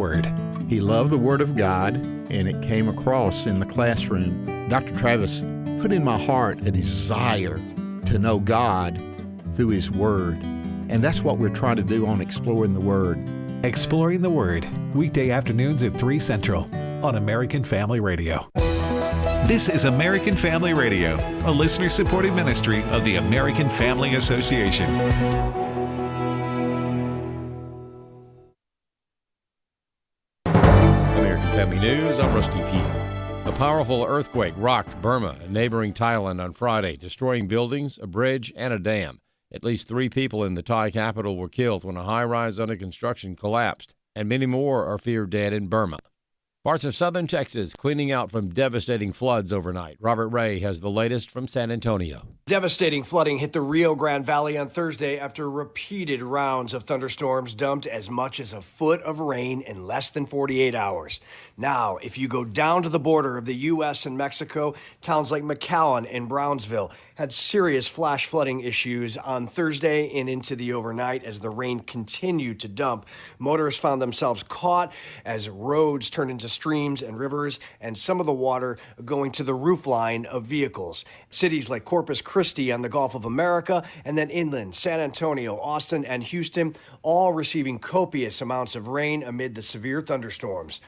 Word. He loved the Word of God, and it came across in the classroom. Dr. Travis put in my heart a desire to know God through His Word. And that's what we're trying to do on Exploring the Word. Exploring the Word, weekday afternoons at 3 Central on American Family Radio. This is American Family Radio, a listener-supported ministry of the American Family Association. American Family News, I'm Rusty Pugh. A powerful earthquake rocked Burma and neighboring Thailand on Friday, destroying buildings, a bridge, and a dam. At least 3 people in the Thai capital were killed when a high-rise under construction collapsed, and many more are feared dead in Burma. Parts of southern Texas cleaning out from devastating floods overnight. Robert Ray has the latest from San Antonio. Devastating flooding hit the Rio Grande Valley on Thursday after repeated rounds of thunderstorms dumped as much as a foot of rain in less than 48 hours. Now, if you go down to the border of the U.S. and Mexico, towns like McAllen and Brownsville had serious flash flooding issues on Thursday and into the overnight as the rain continued to dump. Motorists found themselves caught as roads turned into streams and rivers, and some of the water going to the roofline of vehicles. Cities like Corpus Christi on the Gulf of America, and then inland, San Antonio, Austin, and Houston, all receiving copious amounts of rain amid the severe thunderstorms.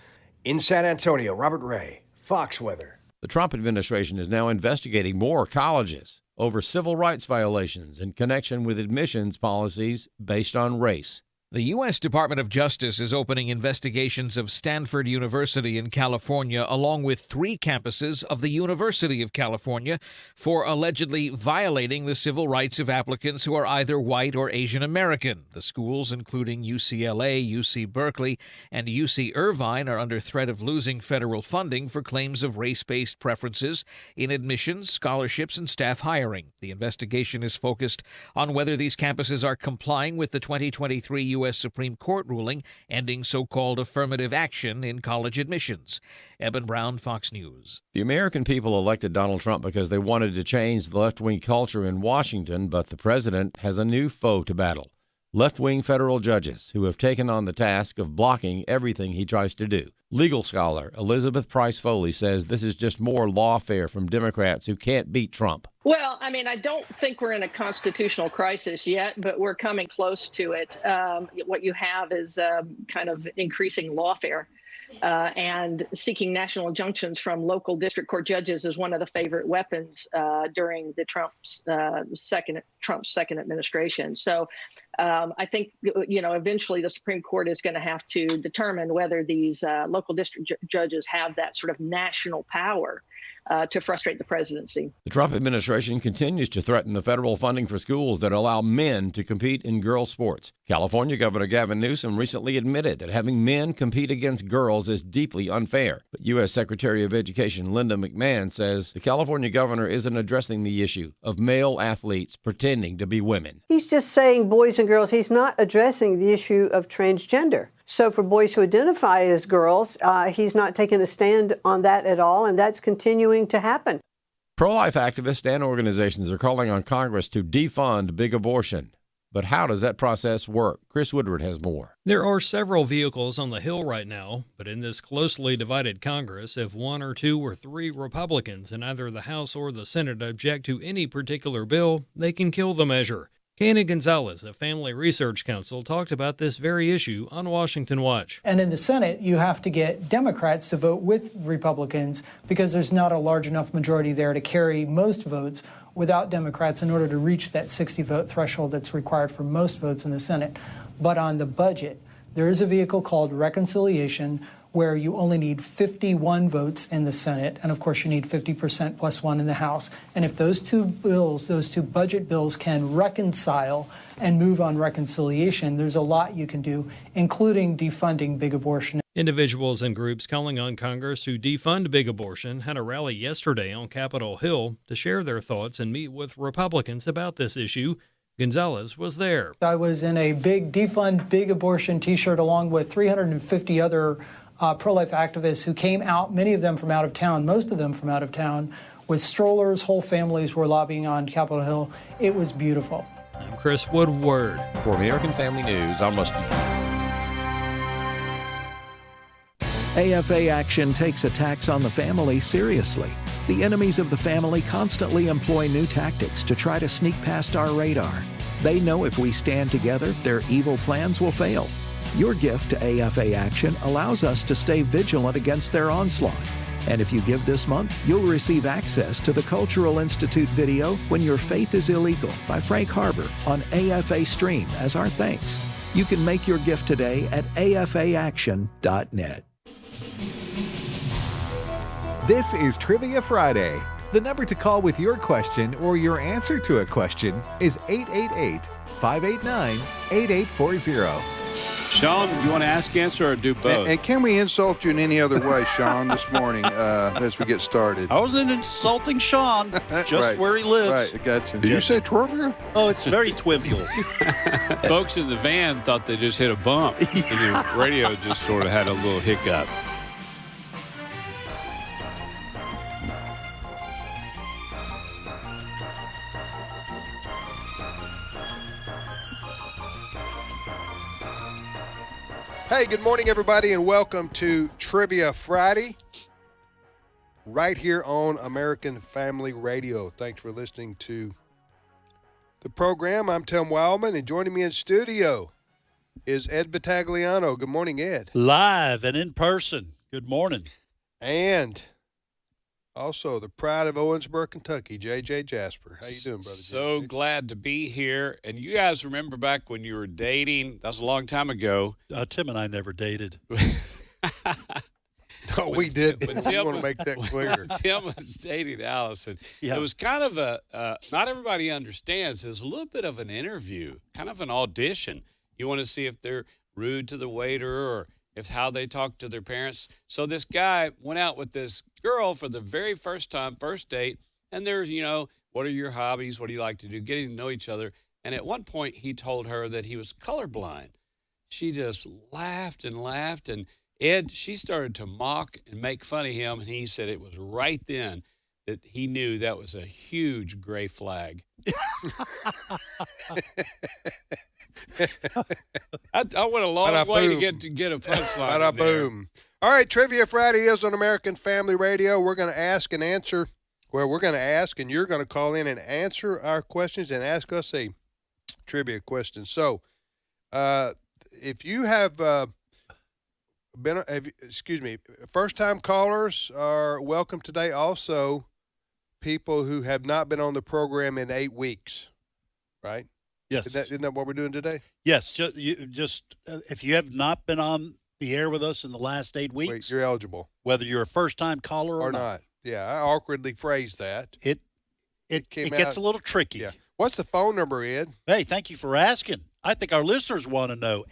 In San Antonio, Robert Ray, Fox Weather. The Trump administration is now investigating more colleges over civil rights violations in connection with admissions policies based on race. The U.S. Department of Justice is opening investigations of Stanford University in California, along with 3 campuses of the University of California, for allegedly violating the civil rights of applicants who are either white or Asian American. The schools, including UCLA, UC Berkeley, and UC Irvine, are under threat of losing federal funding for claims of race-based preferences in admissions, scholarships, and staff hiring. The investigation is focused on whether these campuses are complying with the 2023 U.S. Supreme Court ruling ending so-called affirmative action in college admissions. Eben Brown, Fox News. The American people elected Donald Trump because they wanted to change the left-wing culture in Washington, but the president has a new foe to battle. Left-wing federal judges who have taken on the task of blocking everything he tries to do. Legal scholar Elizabeth Price Foley says this is just more lawfare from Democrats who can't beat Trump. Well, I mean, I don't think we're in a constitutional crisis yet, but we're coming close to it. What you have is kind of increasing lawfare. And seeking national injunctions from local district court judges is one of the favorite weapons during the Trump's second administration. So I think, eventually the Supreme Court is going to have to determine whether these local district judges have that sort of national power to frustrate the presidency. The Trump administration continues to threaten the federal funding for schools that allow men to compete in girls' sports. California Governor Gavin Newsom recently admitted that having men compete against girls is deeply unfair. But U.S. Secretary of Education Linda McMahon says the California governor isn't addressing the issue of male athletes pretending to be women. He's just saying boys and girls. He's not addressing the issue of transgender. So for boys who identify as girls, he's not taking a stand on that at all, and that's continuing to happen. Pro-life activists and organizations are calling on Congress to defund big abortion. But how does that process work? Chris Woodward has more. There are several vehicles on the Hill right now, but in this closely divided Congress, if 1 or 2 or 3 Republicans in either the House or the Senate object to any particular bill, they can kill the measure. Kayna Gonzalez of Family Research Council talked about this very issue on Washington Watch. And in the Senate, you have to get Democrats to vote with Republicans because there's not a large enough majority there to carry most votes without Democrats in order to reach that 60-vote threshold that's required for most votes in the Senate. But on the budget, there is a vehicle called reconciliation where you only need 51 votes in the Senate, and of course you need 50% plus 1 in the House. And if those two budget bills can reconcile and move on reconciliation, there's a lot you can do, including defunding big abortion. Individuals and groups calling on Congress to defund big abortion had a rally yesterday on Capitol Hill to share their thoughts and meet with Republicans about this issue. Gonzalez was there. I was in a big defund big abortion T-shirt along with 350 other pro-life activists who came out, many of them from out of town, most of them from out of town, with strollers. Whole families were lobbying on Capitol Hill. It was beautiful. I'm Chris Woodward. For American Family News, I'm Rusty. AFA Action takes attacks on the family seriously. The enemies of the family constantly employ new tactics to try to sneak past our radar. They know if we stand together, their evil plans will fail. Your gift to AFA Action allows us to stay vigilant against their onslaught. And if you give this month, you'll receive access to the Cultural Institute video When Your Faith is Illegal by Frank Harbor on AFA Stream as our thanks. You can make your gift today at afaaction.net. This is Trivia Friday. The number to call with your question or your answer to a question is 888-589-8840. Sean, you want to ask, answer, or do both? And can we insult you in any other way, Sean, this morning as we get started? I wasn't insulting Sean, just right, where he lives. Right, I got you. Did you say trivial? Oh, it's very trivial. Folks in the van thought they just hit a bump, and the radio just sort of had a little hiccup. Hey, good morning, everybody, and welcome to Trivia Friday right here on American Family Radio. Thanks for listening to the program. I'm Tim Wildman, and joining me in studio is Ed Battagliano. Good morning, Ed. Live and in person. Good morning. And also the pride of Owensboro, Kentucky, J.J. Jasper. How you doing, brother? So JJ? glad to be here. And you guys remember back when you were dating? That was a long time ago. Tim and I never dated. No, we did. But I Tim want to make that clear. Tim was dating Allison. Yeah. It was kind of a, not everybody understands, it was a little bit of an interview, kind of an audition. You want to see if they're rude to the waiter or if how they talk to their parents. So this guy went out with this girl for the very first time, first date, and they're, what are your hobbies? What do you like to do? Getting to know each other. And at one point, he told her that he was colorblind. She just laughed, and Ed, she started to mock and make fun of him, and he said it was right then that he knew that was a huge gray flag. I went a long way to get a punchline. Boom. All right, Trivia Friday is on American Family Radio. We're going to ask and answer. Well, we're going to ask, and you're going to call in and answer our questions and ask us a trivia question. So, if you have first-time callers are welcome today. Also, people who have not been on the program in 8 weeks, right? Yes. Isn't that what we're doing today? Yes. Just if you have not been on the air with us in the last 8 weeks, Wait, you're eligible. Whether you're a first-time caller or not. Yeah, I awkwardly phrased that. It gets a little tricky. Yeah. What's the phone number, Ed? Hey, thank you for asking. I think our listeners want to know.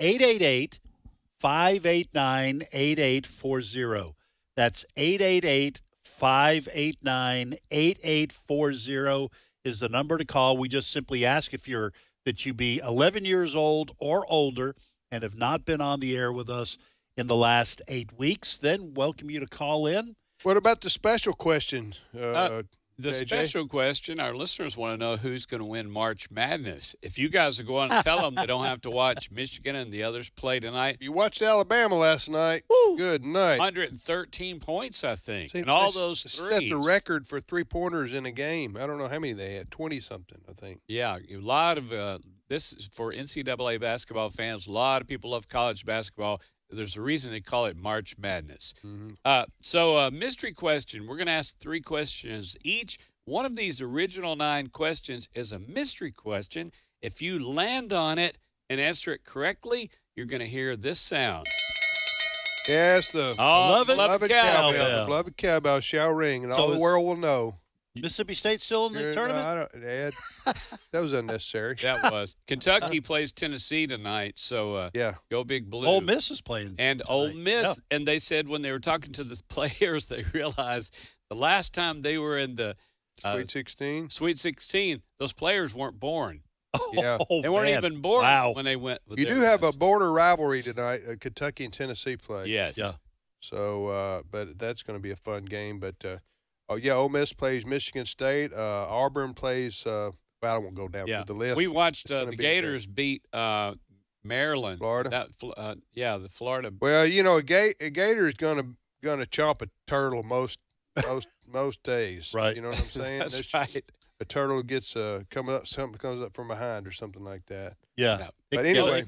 888-589-8840. That's 888-589-8840 is the number to call. We just simply ask that you be 11 years old or older and have not been on the air with us in the last 8 weeks. Then welcome you to call in. What about the special question? The JJ? special question, our listeners want to know who's going to win March Madness. If you guys are going to tell them they don't have to watch Michigan and the others play tonight. You watched Alabama last night. Woo. Good night. 113 points, I think. See, and all they those threes. set the record for three-pointers in a game. I don't know how many they had, 20-something, I think. Yeah, a lot of this is for NCAA basketball fans. A lot of people love college basketball. There's a reason they call it March Madness. Mm-hmm. So mystery question. We're going to ask 3 questions each. One of these original 9 questions is a mystery question. If you land on it and answer it correctly, you're going to hear this sound. Yes, the beloved cowbell. cowbell. The beloved cowbell shall ring, and So all the is- world will know. Mississippi State still in the tournament? Ed, that was unnecessary. That was. Kentucky plays Tennessee tonight, so Yeah. go Big Blue. Ole Miss is playing. And tonight. Ole Miss, Yeah. and they said when they were talking to the players, they realized the last time they were in the Sweet 16. Sweet 16, those players weren't born. Yeah. They weren't man. even born Wow. when they went. With You their do have a guys. border rivalry tonight. Kentucky and Tennessee play. Yes. Yeah. So, but that's going to be a fun game. But, Ole Miss plays Michigan State. Auburn plays, I won't go down Yeah. through the list. We watched It's gonna the be Gators beat Maryland, Florida. The Florida. Well, you know, a gator is gonna chomp a turtle most days. Right. You know what I'm saying? That's right. A turtle gets something comes up from behind or something like that. Yeah. But anyway,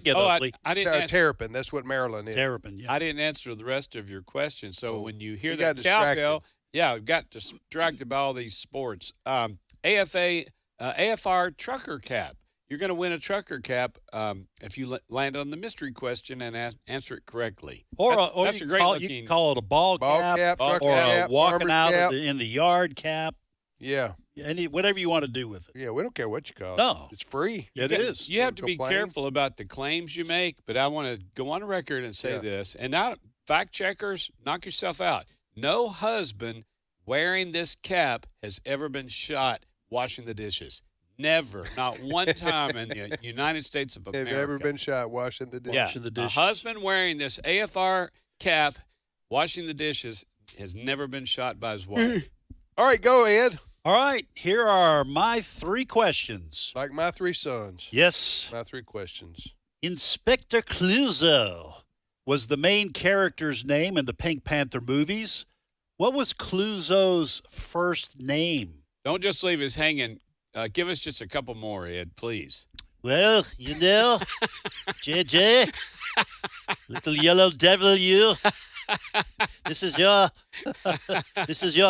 I didn't answer. Terrapin. That's what Maryland is. Terrapin. Yeah. I didn't answer the rest of your question. So when you hear you that got cowbell, I got distracted by all these sports. AFR trucker cap. You're going to win a trucker cap if you land on the mystery question and answer it correctly. Or that's you a great you can call it a ball cap, trucker or cap, a walking out cap. in the yard cap. Yeah. Whatever you want to do with it. Yeah, we don't care what you call it. No. It's free. It is. You have to be complain. careful about the claims you make, but I want to go on record and say this. And now, fact checkers, knock yourself out. No husband wearing this cap has ever been shot washing the dishes. Never. Not one time in the United States of America. Have ever been shot washing the dishes? Washing the dishes. A husband wearing this AFR cap washing the dishes has never been shot by his wife. All right, go, Ed. All right, here are my 3 questions. Like my 3 sons. Yes. My 3 questions. Inspector Clouseau was the main character's name in the Pink Panther movies. What was Clouseau's first name? Don't just leave us hanging. Give us just a couple more, Ed, please. Well, you know, JJ, little yellow devil, you. This is your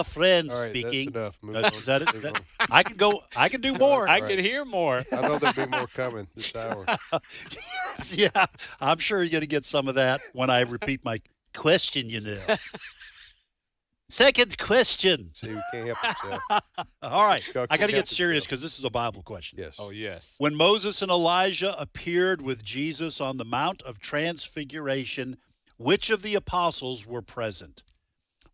friend All right, speaking. that's enough. Move on. Is that it? I can go. I can do more. I can hear more. I know there'll be more coming this hour. Yeah, I'm sure you're going to get some of that when I repeat my question. You know. Second question. See, we can't help ourselves. All right, Go- I got to help get serious yourself. because this is a Bible question. Yes. Oh, yes. When Moses and Elijah appeared with Jesus on the Mount of Transfiguration, which of the apostles were present?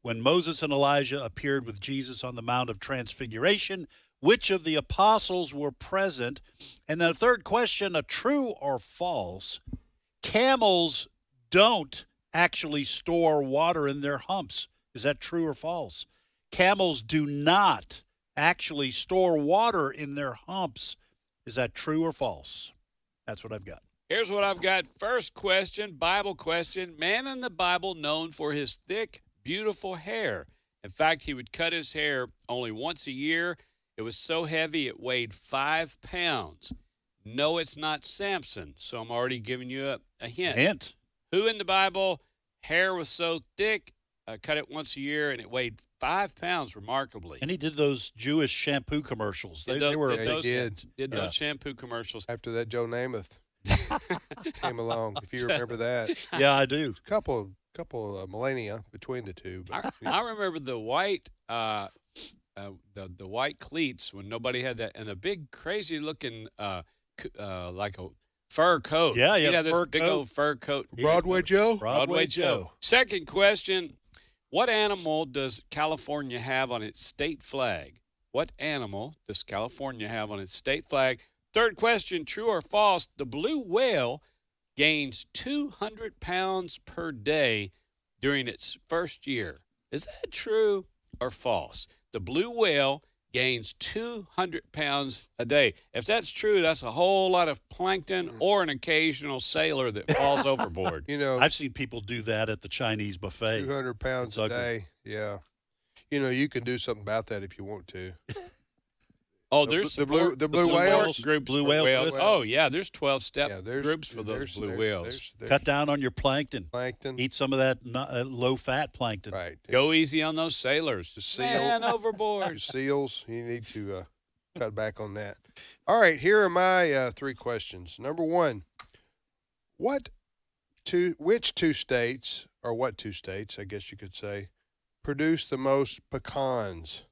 When Moses and Elijah appeared with Jesus on the Mount of Transfiguration, which of the apostles were present? And then a third question, a true or false? Camels don't actually store water in their humps. Is that true or false? Camels do not actually store water in their humps. Is that true or false? That's what I've got. Here's what I've got. First question, Bible question. Man in the Bible known for his thick, beautiful hair. In fact, he would cut his hair only once a year. It was so heavy it weighed 5 pounds. No, it's not Samson, so I'm already giving you a hint. Hint. Who in the Bible, hair was so thick, cut it once a year, and it weighed 5 pounds remarkably. And he did those Jewish shampoo commercials. They were did those shampoo commercials. After that, Joe Namath came along, if you remember that. Yeah, I do. Couple of millennia between the two. But, I remember the white the white cleats when nobody had that, and a big crazy looking like a fur coat. Yeah, this fur big coat. old fur coat. Broadway Joe? Broadway Joe. Second question. What animal does California have on its state flag? What animal does California have on its state flag? Third question, true or false? The blue whale gains 200 pounds per day during its first year. Is that true or false? The blue whale gains 200 pounds a day. If that's true, that's a whole lot of plankton or an occasional sailor that falls overboard. You know, I've seen people do that at the Chinese buffet. 200 pounds a day. Yeah. You know, you can do something about that if you want to. Oh, there's the blue support whales? groups Blue for whale whales. group. Oh yeah, there's 12-step Yeah, groups for those blue whales. Cut down on your plankton. Plankton. Eat some of that low-fat plankton. Right. Go easy on those sailors. The Man seal. overboard. Seals, you need to cut back on that. All right, here are my 3 questions. Number 1, which two states, or what 2 states, I guess you could say, produce the most pecans?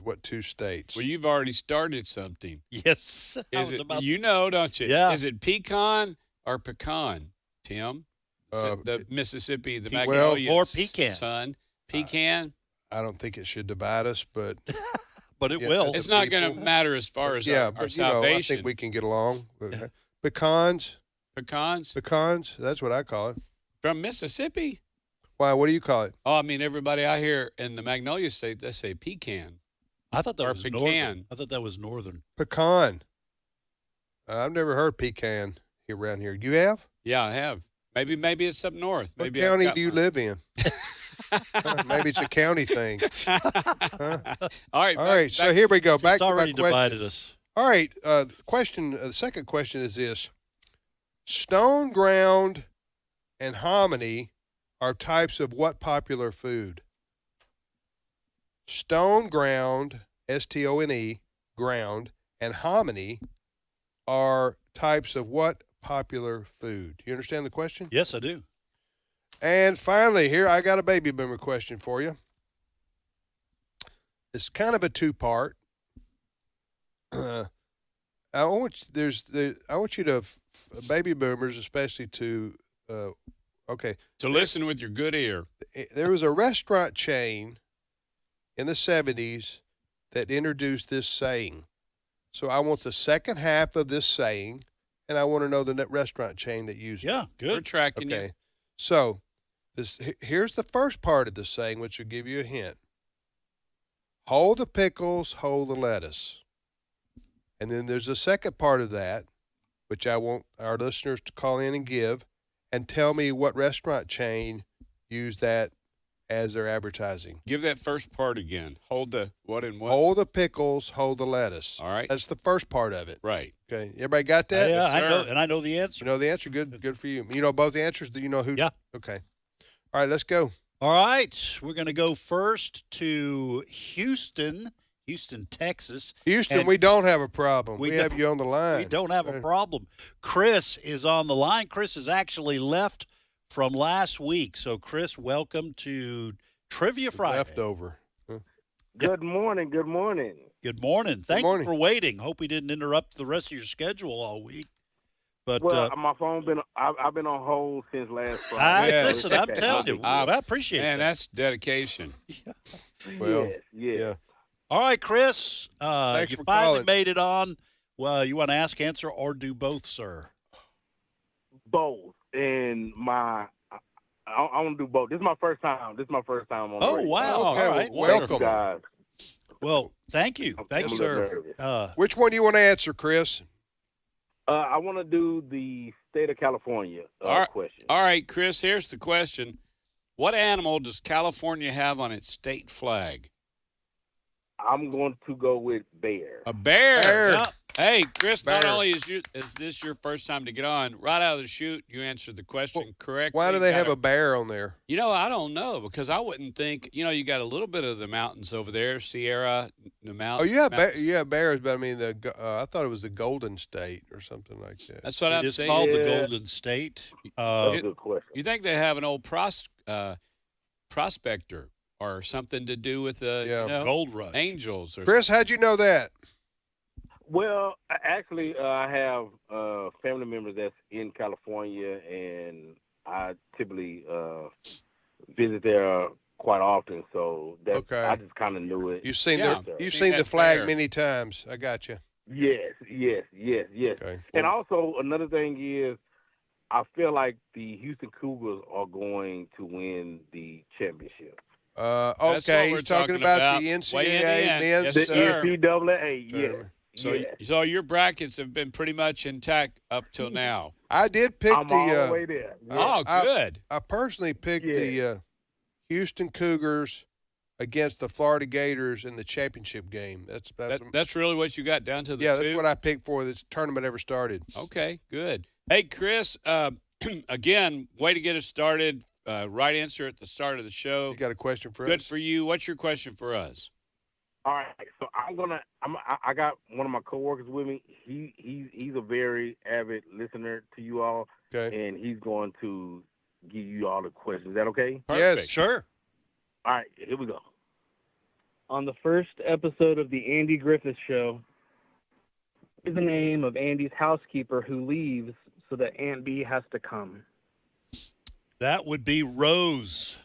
What 2 states? Well, you've already started something. Yes. Is it, you know, don't you? Yeah. Is it pecan or pecan, Tim? The Mississippi, the Magnolia or pecan. son. Pecan? I don't think it should divide us, but But it Yeah, will. that's It's not going to matter as far as our but salvation. I think we can get along. Pecans, Pecans that's what I call it. from Mississippi? Why? What do you call it? Oh, I mean, everybody out here in the Magnolia State, they say pecan. I thought that or was pecan. northern. I thought that was northern. Pecan. I've never heard pecan here around here. You have? Yeah, I have. Maybe it's up north. What Maybe county do you live in? Maybe it's a county thing. All right. All right. So here we go. Back It's to my already divided question. us. All right. The second question is this: stone ground and hominy are types of what popular food? Stone ground, STONE, ground, and hominy are types of what popular food? Do you understand the question? Yes, I do. And finally, here I got a baby boomer question for you. It's kind of a two-part. I want you to baby boomers, especially to to listen with your good ear. There was a restaurant chain in the 70s that introduced this saying. So I want the second half of this saying, and I want to know the restaurant chain that used it. Yeah, good. We're tracking you. Okay. So here's the first part of the saying, which will give you a hint. Hold the pickles, hold the lettuce. And then there's a second part of that, which I want our listeners to call in and give, and tell me what restaurant chain used that as their advertising. Give that first part again. Hold the what and what? Hold the pickles, hold the lettuce. All right. That's the first part of it. Right. Okay. Everybody got that? Yeah, Yes, I know, sir. and I know the answer. You know the answer? Good for you. You know both the answers? Do you know who? Yeah. Okay. All right, let's go. All right, we're going to go first to Houston, Texas. Houston, And we don't have a problem. We have don't- you on the line. We don't have a problem. Chris is on the line. Chris is actually left from last week. So, Chris, welcome to Trivia Friday. Leftover. Good morning. Good morning. Good morning. Thank morning. you for waiting. Hope we didn't interrupt the rest of your schedule all week. But Well, my phone I've been on hold since last Friday. listen, I'm telling you, I appreciate Man, that. that's dedication. Well, yes. yeah. All right, Chris, Thanks you for finally calling. made it on. Well, you want to ask, answer, or do both, sir? Both. And I want to do both. This is my first time. On the Oh, radio. wow. Okay, All right. well, Thank you, guys. Well, thank you. Thank I'm you, a little sir. nervous. Which one do you want to answer, Chris? I want to do the state of California question. All right, Chris, here's the question. What animal does California have on its state flag? I'm going to go with bear. A bear. Bear. Yep. Hey, Chris, not Bear. only is this your first time to get on, right out of the chute, you answered the question correctly. Why do they have Got a bear on there? You know, I don't know, because I wouldn't think, you got a little bit of the mountains over there, Sierra, the Oh, mountains. you have bears, but I mean, I thought it was the Golden State or something like that. That's what It I'm is saying. called the Yeah. Golden State. That's a good question. You think they have an old prospector or something to do with Gold Rush. angels? Or Chris, how'd you know that? Well, actually, I have family members that's in California, and I typically visit there quite often. So that Okay. I just kind of knew it. You've seen Yeah. you've Seen seen the that flag bear. many times. I got you. Yes. Okay. And also another thing is, I feel like the Houston Cougars are going to win the championship. That's what Okay, we're you're talking talking about the about. Way in the NCAA end. men's. Yes, The sir. NCAA, yes. So your brackets have been pretty much intact up till now. I did pick I'm all the way there. Oh, good. I personally picked the Houston Cougars against the Florida Gators in the championship game. That's really what you got down to the yeah, two? that's what I picked for this tournament ever started. Okay, good. Hey, Chris, again, way to get us started. Right answer at the start of the show. You got a question for Good us? for you. What's your question for us? All right, so I got one of my coworkers with me. He's a very avid listener to you all, Okay. and he's going to give you all the questions. Is that okay? Yes, sure. All right, here we go. On the first episode of the Andy Griffith Show, what is the name of Andy's housekeeper who leaves so that Aunt Bee has to come? That would be Rose.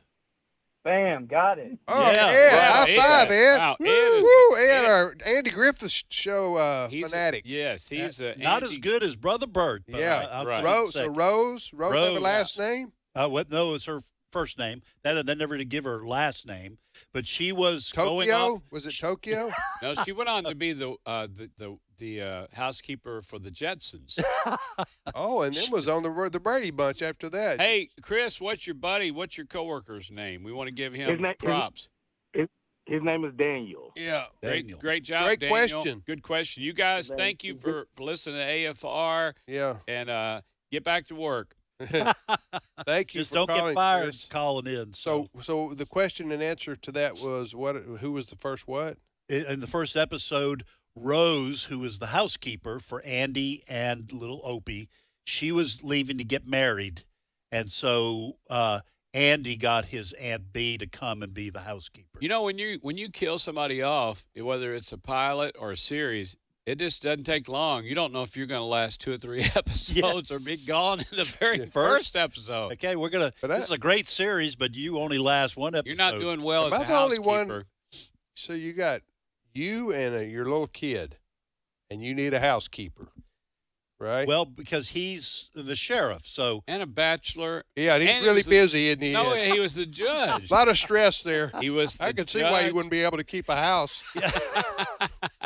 Bam, got it. Oh, Yeah. Ed, Wow, high Ed. five, Ed. Wow, Woo, Ed is- woo, Ed, Ed- our Andy Griffith Show He's fanatic. Yes, he's Not as good as Brother Bert. But Yeah, I'll right. give it a Rose. So second. Rose have a Rose. last name? No, it's her first name. They never did give her last name, but she was going off. Tokyo? Was it Tokyo? No, she went on to be the housekeeper for the Jetsons. Oh, and then was on the Brady Bunch after that. Hey, Chris, what's your coworker's name? We want to give him His name- props. His name is Daniel. Yeah. Daniel. Great job, Great Daniel. question. Good question. You guys, thank you for listening to AFR. Yeah. And get back to work. Thank you Just for don't calling, get fired Chris. calling in. So the question and answer to that was who was the first what? In the first episode, Rose, who was the housekeeper for Andy and little Opie, she was leaving to get married. And so Andy got his Aunt B to come and be the housekeeper. You know, when you kill somebody off, whether it's a pilot or a series, it just doesn't take long. You don't know if you're going to last 2 or 3 episodes or be gone in the very first episode. Okay, this is a great series, but you only last one episode. You're not doing well as a Am I the only housekeeper. one? So you got you and your little kid, and you need a housekeeper, right? Well, because he's the sheriff, so And a bachelor. Yeah, and he's And he really was the- busy, isn't he? No, he was the judge. A lot of stress there. He was. I the can see why you judge. wouldn't be able to keep a house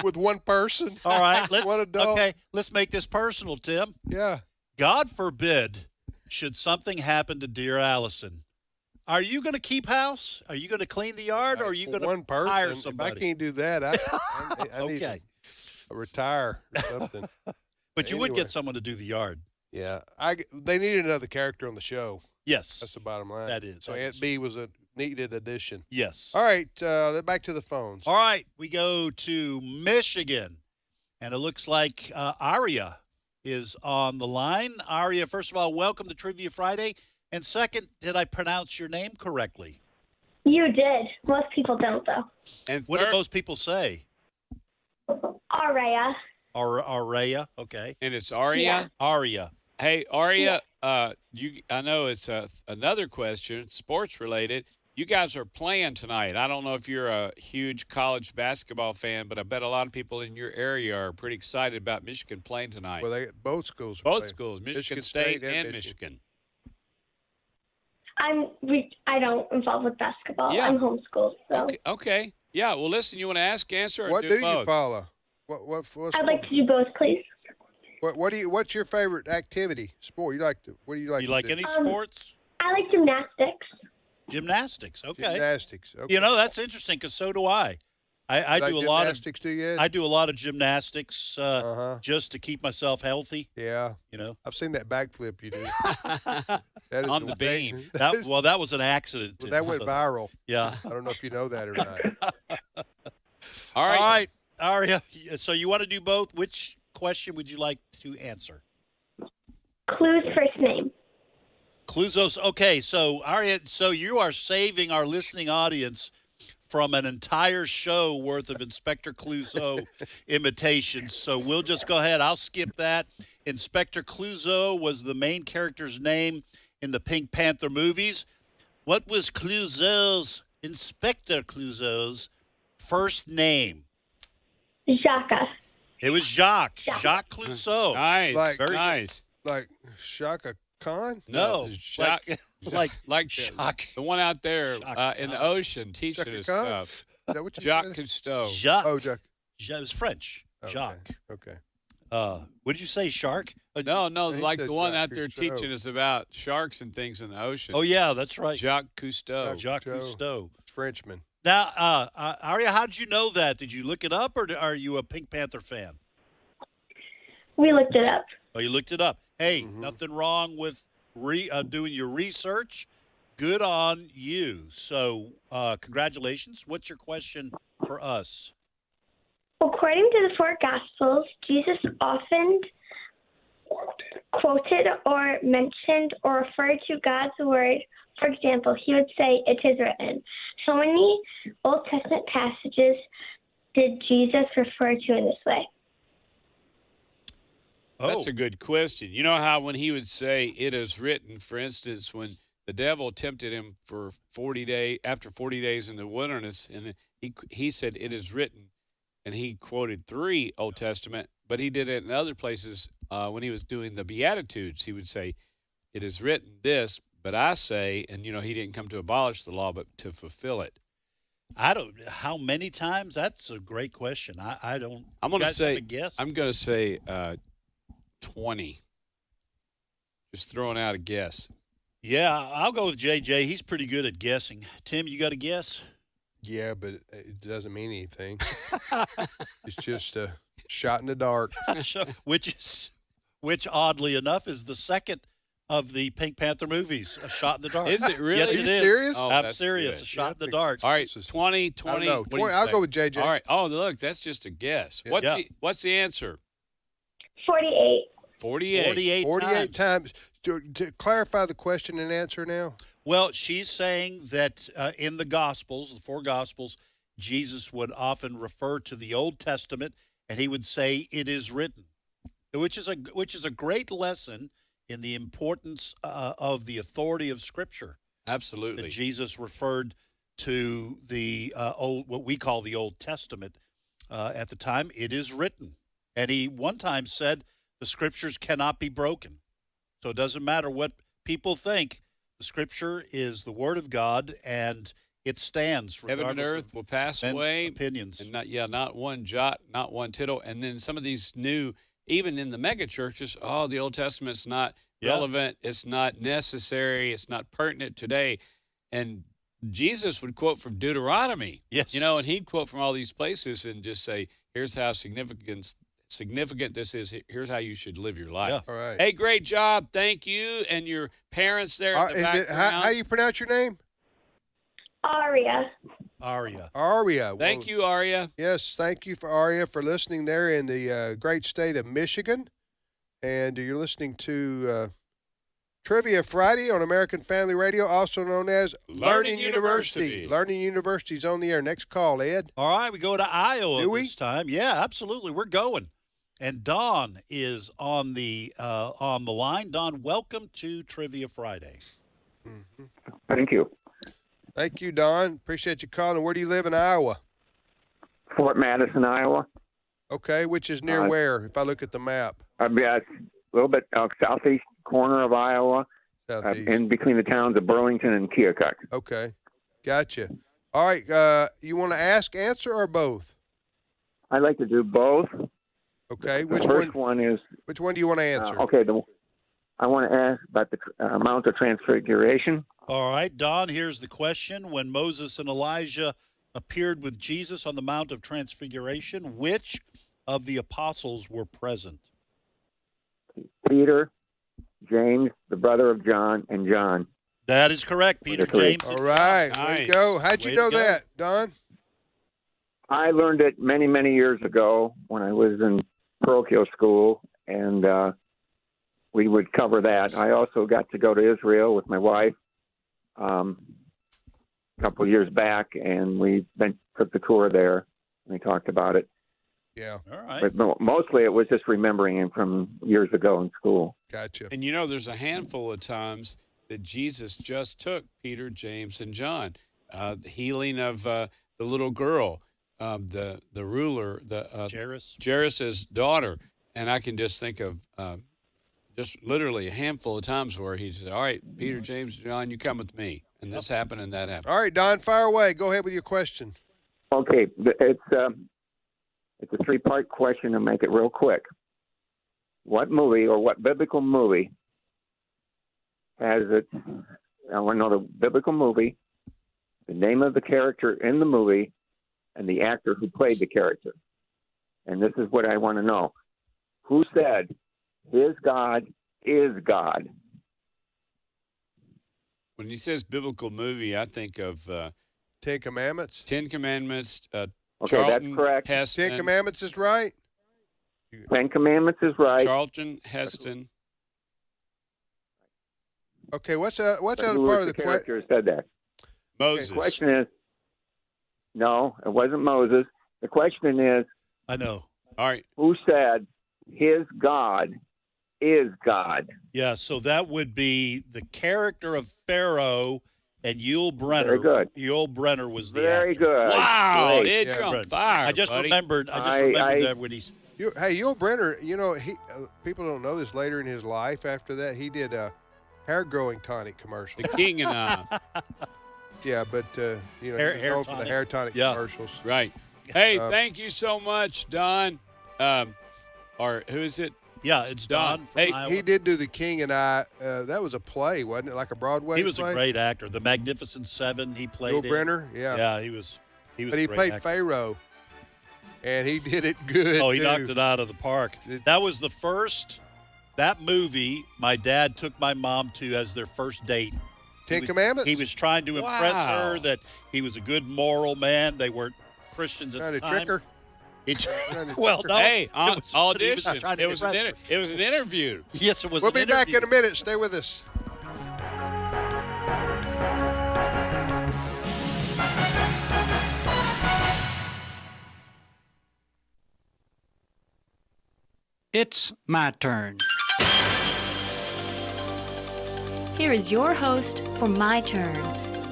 with one person. all right. One adult. Let's make this personal, Tim. Yeah. God forbid, should something happen to dear Allison, are you going to keep house? Are you going to clean the yard, or are you going to one person? hire If somebody? I can't do that, I need Okay. to retire or something. But you would Anyway. get someone to do the yard. Yeah, they needed another character on the show. Yes. That's the bottom line. That is. So that Aunt is. B was a needed addition. Yes. All right, back to the phones. All right, we go to Michigan, and it looks like Aria is on the line. Aria, first of all, welcome to Trivia Friday. And second, did I pronounce your name correctly? You did. Most people don't, though. And What do most people say? Aria. Aria, okay. And it's Aria. Yeah. Aria. Hey, Aria. I know it's another question, sports related. You guys are playing tonight. I don't know if you're a huge college basketball fan, but I bet a lot of people in your area are pretty excited about Michigan playing tonight. Well, both schools. Are Both playing. schools, Michigan State and Michigan. I don't involve with basketball. Yeah. I'm homeschooled, so Okay. Yeah. Well, listen. You want to ask, answer, or What do both? you follow? What I'd like to do both, please. What's your favorite activity? Sport? What do you like? You to like do? any sports? I like gymnastics. Gymnastics, okay. Gymnastics. Okay. You know, that's interesting because so do I. I You like do a lot of gymnastics, do you? I do a lot of gymnastics just to keep myself healthy. Yeah. You know, I've seen that backflip you do. That is On the beam. That was an accident. Well, that went viral. Yeah. I don't know if you know that or not. All right. All right, Aria. So you want to do both? Which question would you like to answer? Clue's first name. Cluzos. Okay, so Aria, so you are saving our listening audience from an entire show worth of Inspector Clouseau imitations. So we'll just go ahead. I'll skip that. Inspector Clouseau was the main character's name in the Pink Panther movies. What was Inspector Clouseau's first name? Jacques. It was Jacques. Jacques Clouseau. Nice. Like- nice. Like Shaka Khan? No, Jacques. like Jacques. the one out there Jacques. in the ocean teaching Chaka us Khan? stuff. Is that what you Jacques said? Cousteau. Jacques. Oh, Jack. It was French. Okay. Jacques. Okay. What did you say, shark? No, He like said the one Jacques out there Cousteau. teaching us about sharks and things in the ocean. Oh, yeah, that's right. Jacques Cousteau. Jacques Cousteau. Cousteau. Frenchman. Now, Aria, how did you know that? Did you look it up, or are you a Pink Panther fan? We looked it up. Oh, you looked it up. Hey, nothing wrong with doing your research. Good on you. So, congratulations. What's your question for us? According to the four Gospels, Jesus often quoted or mentioned or referred to God's word. For example, he would say, "It is written." How many Old Testament passages did Jesus refer to in this way? That's a good question. You know how when he would say, "It is written," for instance, when the devil tempted him for 40 days, after 40 days in the wilderness, and he said, "It is written," and he quoted 3 Old Testament, but he did it in other places when he was doing the Beatitudes. He would say, "It is written this," But I say, and he didn't come to abolish the law, but to fulfill it. I don't. How many times? That's a great question. I don't. I'm going to say. Guess. I'm going to say 20. Just throwing out a guess. Yeah, I'll go with JJ. He's pretty good at guessing. Tim, you got a guess? Yeah, but it doesn't mean anything. It's just a shot in the dark. Which oddly enough is the second of the Pink Panther movies, A Shot in the Dark. Is it really? Yes, Are it you is. serious? Oh, I'm that's serious. good. A Shot in the Dark. All right, 20. I don't know. What do you I'll say? go with JJ. All right. Oh, look, that's just a guess. Yeah. What's the answer? 48. 48. 48 times. To clarify the question and answer now. Well, she's saying that in the Gospels, the 4 Gospels, Jesus would often refer to the Old Testament, and he would say, "It is written," which is a great lesson in the importance of the authority of Scripture. Absolutely. That Jesus referred to the what we call the Old Testament at the time. It is written, and he one time said, "The Scriptures cannot be broken." So it doesn't matter what people think. The Scripture is the Word of God, and it stands. Heaven and earth will pass away. Opinions. And not one jot, not one tittle. And then some of these new, even in the mega churches, the Old Testament's not relevant. It's not necessary. It's not pertinent today. And Jesus would quote from Deuteronomy. Yes. And he'd quote from all these places and just say, here's how significant this is. Here's how you should live your life. Yeah. All right. Hey, great job. Thank you. And your parents there in the background. How you pronounce your name? Aria. Aria. Thank you, Aria. Yes, thank you for Aria for listening there in the great state of Michigan. And you're listening to Trivia Friday on American Family Radio, also known as Learning University. Learning University's on the air. Next call, Ed. All right, we go to Iowa Do we? this time. Yeah, absolutely. We're going. And Dawn is on the line. Dawn, welcome to Trivia Friday. Mm-hmm. Thank you. Thank you, Don. Appreciate you calling. Where do you live in Iowa? Fort Madison, Iowa. Okay, which is near where, if I look at the map? Yeah, it's a little bit southeast corner of Iowa, in between the towns of Burlington and Keokuk. Okay, gotcha. All right, you want to ask, answer, or both? I'd like to do both. Okay, which one is? Which one do you want to answer? I want to ask about the Mount of Transfiguration. All right, Don, here's the question. When Moses and Elijah appeared with Jesus on the Mount of Transfiguration, which of the apostles were present? Peter, James, the brother of John, and John. That is correct, Peter, James. All right, way to go. How'd you know that, Don? I learned it many, many years ago when I was in parochial school, and we would cover that. I also got to go to Israel with my wife a couple of years back, and we took the tour there, and we talked about it. Yeah. All right. But mostly it was just remembering him from years ago in school. Gotcha. And there's a handful of times that Jesus just took Peter, James, and John. The healing of the little girl, the ruler, Jairus' daughter. And I can just think of just literally a handful of times where he said, all right, Peter, James, John, you come with me. And this happened and that happened. All right, Don, fire away. Go ahead with your question. Okay, it's a 3-part question to make it real quick. What movie or what biblical movie has it? I want to know the biblical movie, the name of the character in the movie, and the actor who played the character. And this is what I want to know. Who said, his God is God? When he says biblical movie, I think of Ten Commandments. Ten Commandments. Okay, Charlton that's correct. Heston. 10 Commandments is right. 10 Commandments is right. Charlton Heston. Okay, what's the other who part was of the the character who said that? Moses. The question is, no, it wasn't Moses. The question is, I know. All right. Who said his God is God? Yeah, so that would be the character of Pharaoh and Yul Brynner. Very good. Yul Brynner was the Very actor. good. Wow, Great. Ed, you're on fire, I just buddy. remembered that when he's... Hey, Yul Brynner, he people don't know this, later in his life after that, he did hair growing tonic commercial. The King and I. Yeah, but Hair known for the tonic. hair tonic Yeah. commercials. Right. Hey, Uh, thank you so much, Don. Or who is it? Yeah, it's Don from Hey, Iowa. He did do The King and I. That was a play, wasn't it? Like a Broadway He was play? a great actor. The Magnificent Seven, he played Yul in. Brynner? Yeah. Yeah, he was But a he great played actor. Pharaoh, and he did it good, Oh, he too. knocked it out of the park. That was the first, that movie my dad took my mom to as their first date. Ten Commandments? He was trying to impress Wow. her that he was a good moral man. They weren't Christians at Trying the to time. trick her? Well, no. Hey, it was- he was not audition. trying to It was an impress her. it was an interview. Yes, it was We'll an be back interview. in a minute. Stay with us. It's my turn. Here is your host for My Turn,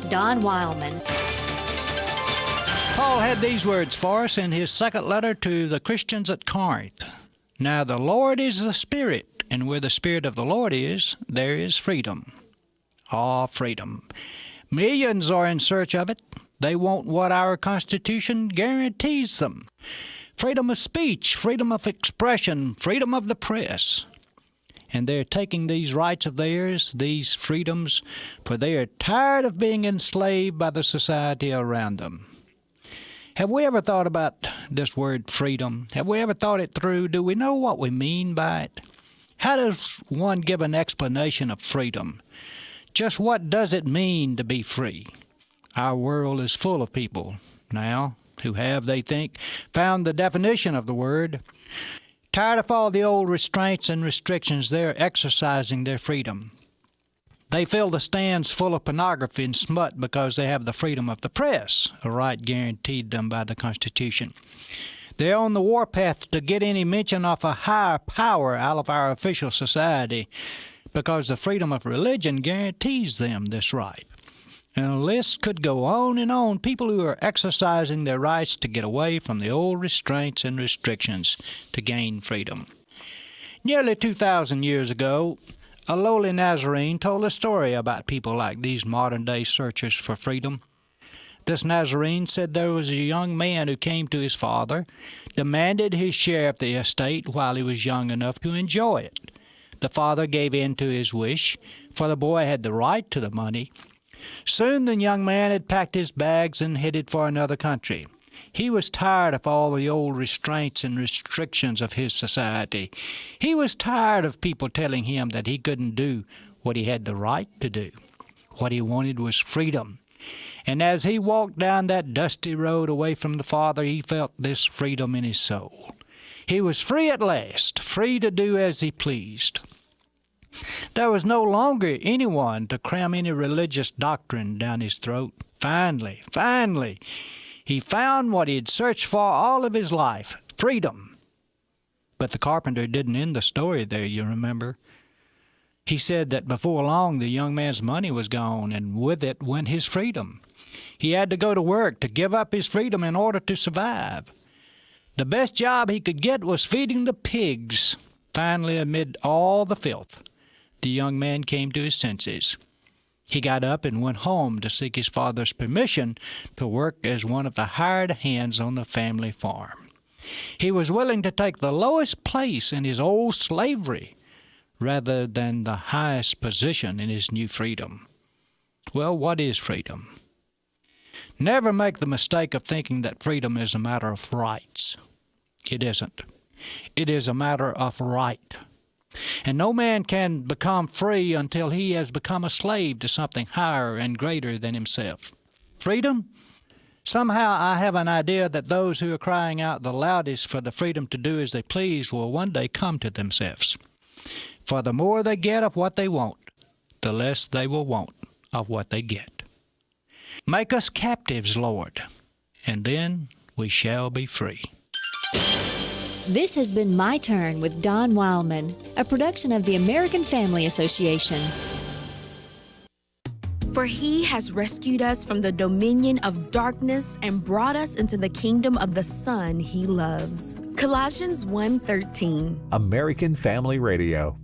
Don Wildman. Paul had these words for us in his second letter to the Christians at Corinth. Now the Lord is the Spirit, and where the Spirit of the Lord is, there is freedom. Ah, freedom. Millions are in search of it. They want what our Constitution guarantees them. Freedom of speech, freedom of expression, freedom of the press. And they're taking these rights of theirs, these freedoms, for they are tired of being enslaved by the society around them. Have we ever thought about this word freedom? Have we ever thought it through? Do we know what we mean by it? How does one give an explanation of freedom? Just what does it mean to be free? Our world is full of people now who have, they think, found the definition of the word. Tired of all the old restraints and restrictions, they're exercising their freedom. They fill the stands full of pornography and smut because they have the freedom of the press, a right guaranteed them by the Constitution. They're on the warpath to get any mention of a higher power out of our official society because the freedom of religion guarantees them this right. And the list could go on and on, people who are exercising their rights to get away from the old restraints and restrictions to gain freedom. Nearly 2,000 years ago, a lowly Nazarene told a story about people like these modern-day searchers for freedom. This Nazarene said there was a young man who came to his father, demanded his share of the estate while he was young enough to enjoy it. The father gave in to his wish, for the boy had the right to the money. Soon the young man had packed his bags and headed for another country. He was tired of all the old restraints and restrictions of his society. He was tired of people telling him that he couldn't do what he had the right to do. What he wanted was freedom. And as he walked down that dusty road away from the Father, he felt this freedom in his soul. He was free at last, free to do as he pleased. There was no longer anyone to cram any religious doctrine down his throat. Finally, he found what he had searched for all of his life, freedom. But the carpenter didn't end the story there, you remember. He said that before long the young man's money was gone, and with it went his freedom. He had to go to work to give up his freedom in order to survive. The best job he could get was feeding the pigs. Finally, amid all the filth, the young man came to his senses. He got up and went home to seek his father's permission to work as one of the hired hands on the family farm. He was willing to take the lowest place in his old slavery rather than the highest position in his new freedom. Well, what is freedom? Never make the mistake of thinking that freedom is a matter of rights. It isn't. It is a matter of right. And no man can become free until he has become a slave to something higher and greater than himself. Freedom? Somehow I have an idea that those who are crying out the loudest for the freedom to do as they please will one day come to themselves. For the more they get of what they want, the less they will want of what they get. Make us captives, Lord, and then we shall be free. This has been My Turn with Don Wildman, a production of the American Family Association. For he has rescued us from the dominion of darkness and brought us into the kingdom of the Son he loves. Colossians 1:13. American Family Radio.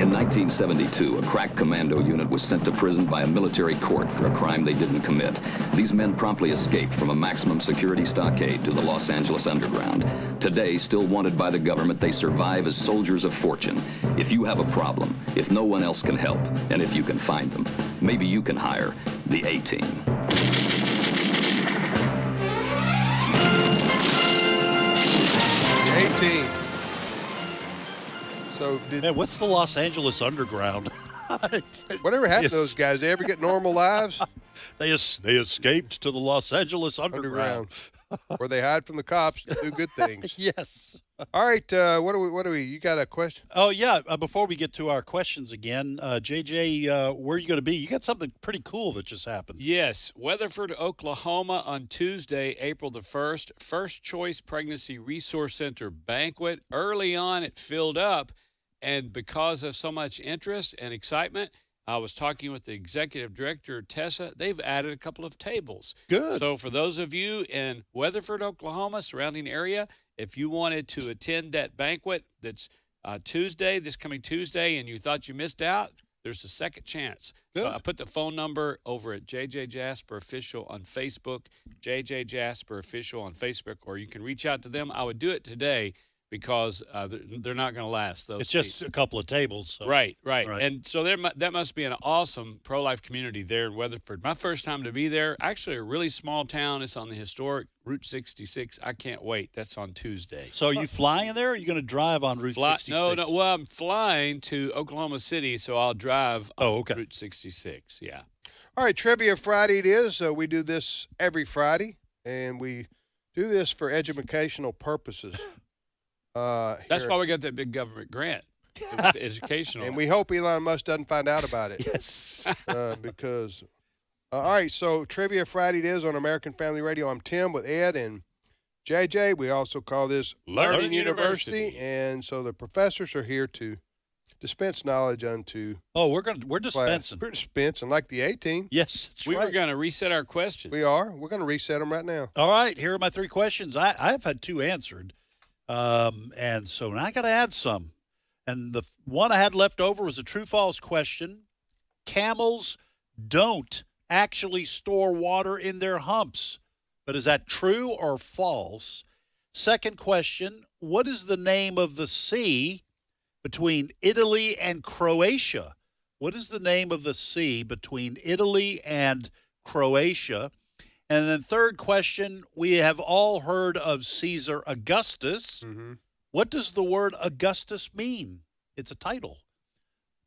In 1972, a crack commando unit was sent to prison by a military court for a crime they didn't commit. These men promptly escaped from a maximum security stockade to the Los Angeles underground. Today, still wanted by the government, they survive as soldiers of fortune. If you have a problem, if no one else can help, and if you can find them, maybe you can hire the A-Team. The A-Team. So Man, what's the Los Angeles Underground? Whatever happened to those guys? They ever get normal lives? They escaped to the Los Angeles Underground. Where they hide from the cops to do good things. Yes. All right. What do we? You got a question? Oh, yeah. Before we get to our questions again, JJ, where are you going to be? You got something pretty cool that just happened. Yes. Weatherford, Oklahoma on Tuesday, April the 1st. First Choice Pregnancy Resource Center banquet. Early on, it filled up. And because of so much interest and excitement, I was talking with the executive director, Tessa. They've added a couple of tables. Good. So for those of you in Weatherford, Oklahoma, surrounding area, if you wanted to attend that banquet that's Tuesday, this coming Tuesday, and you thought you missed out, there's a second chance. Good. So I put the phone number over at JJ Jasper Official on Facebook, JJ Jasper Official on Facebook, or you can reach out to them. I would do it today, because they're not going to last. Those It's just seats. a couple of tables. So. Right. And so that must be an awesome pro-life community there in Weatherford. My first time to be there, actually a really small town. It's on the historic Route 66. I can't wait. That's on Tuesday. So are you flying there, or are you going to drive on Route 66? No. Well, I'm flying to Oklahoma City, so I'll drive on Route 66. Yeah. All right, Trivia Friday it is. We do this every Friday, and we do this for educational purposes. That's why we got that big government grant. It was educational. And we hope Elon Musk doesn't find out about it. Yes. Because, all right, so Trivia Friday it is on American Family Radio. I'm Tim with Ed and JJ. We also call this Learning University. And so the professors are here to dispense knowledge unto. Oh, we're dispensing. We're dispensing like the A-Team. Yes, that's we right. were going to reset our questions. We are. We're going to reset them right now. All right, here are my 3 questions. I've had 2 answered. And so now I got to add some. And the one I had left over was a true-false question. Camels don't actually store water in their humps. But is that true or false? Second question, what is the name of the sea between Italy and Croatia? What is the name of the sea between Italy and Croatia? And then third question, we have all heard of Caesar Augustus. Mm-hmm. What does the word Augustus mean? It's a title.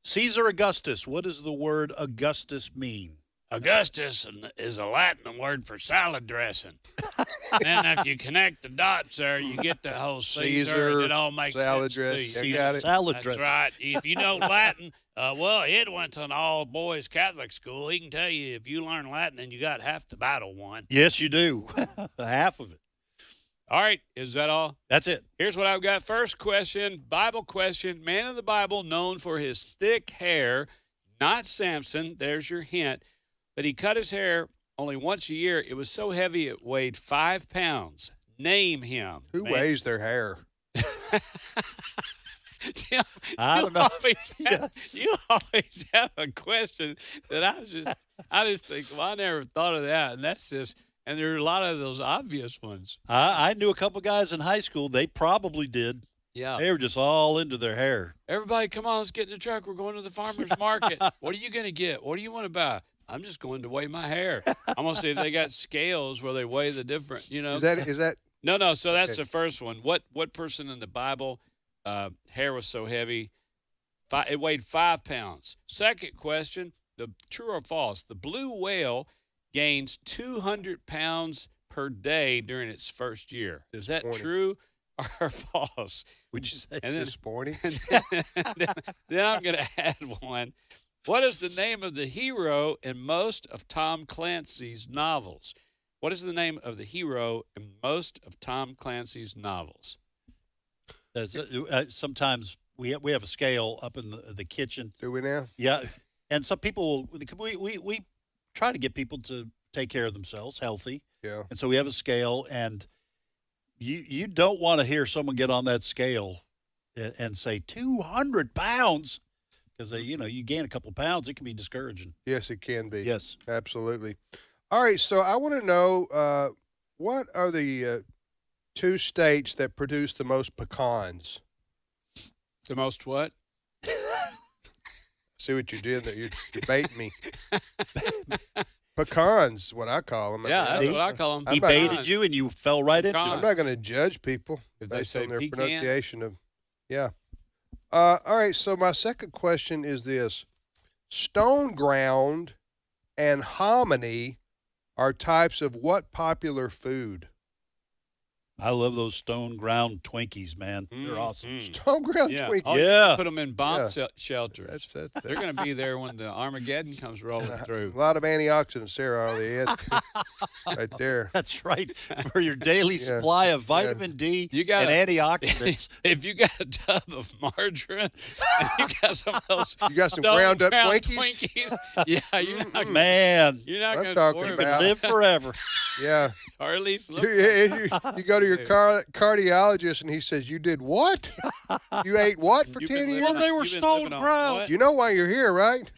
Caesar Augustus, what does the word Augustus mean? Augustus is a Latin word for salad dressing. Then if you connect the dots there, you get the whole Caesar, and it all makes salad sense dressing. to you. You got it. Salad That's dressing. right. If you know Latin, well, Ed went to an all-boys Catholic school. He can tell you if you learn Latin and you got half the battle won. Yes, you do. Half of it. All right, is that all? That's it. Here's what I've got. First question, Bible question. Man of the Bible known for his thick hair, not Samson. There's your hint. But he cut his hair only once a year. It was so heavy it weighed 5 pounds. Name him. Who weighs their hair? Tim, I don't know. You always have a question that I just think, well, I never thought of that. And that's just, and there are a lot of those obvious ones. I knew a couple guys in high school. They probably did. Yeah. They were just all into their hair. Everybody, come on, let's get in the truck. We're going to the farmer's market. What are you going to get? What do you want to buy? I'm just going to weigh my hair. I'm going to see if they got scales where they weigh the different, you know. Is that? No. So that's Okay. the first one. What person in the Bible, hair was so heavy, it weighed 5 pounds? Second question, the true or false? The blue whale gains 200 pounds per day during its first year. Is that true or false? Would you say disappointing? Then I'm going to add one. What is the name of the hero in most of Tom Clancy's novels? What is the name of the hero in most of Tom Clancy's novels? Sometimes we have a scale up in the kitchen. Do we now? Yeah, and some people we try to get people to take care of themselves, healthy. Yeah. And so we have a scale, and you don't want to hear someone get on that scale and say 200 pounds. because you gain a couple of pounds, it can be discouraging. Yes, it can be. Yes, absolutely. All right, so I want to know what are the 2 states that produce the most pecans? The most what? See what you did there. You're baiting me. Pecans, what I call them. Yeah, that's what I call them. He baited you, and you fell right into it. I'm not going to judge people If they based say on their pecan. pronunciation of. Yeah. All right. So my second question is this: stone ground and hominy are types of what popular food? I love those stone ground Twinkies, man. They're awesome. Stone ground Yeah. Twinkies. Oh, Yeah. Put them in bomb shelters. That's They're going to be there when the Armageddon comes rolling through. A lot of antioxidants there on the end. Right there. That's right. For your daily supply of vitamin D You got and antioxidants. If you got a tub of margarine and you got some of those You got some stone ground up ground Twinkies? yeah, you're not Man, you're not I'm going talking to about. live forever. Yeah. or at least look You go to your cardiologist and he says, "You did what? You ate what for 10 years?" Well, they were stone ground. You know why you're here, right?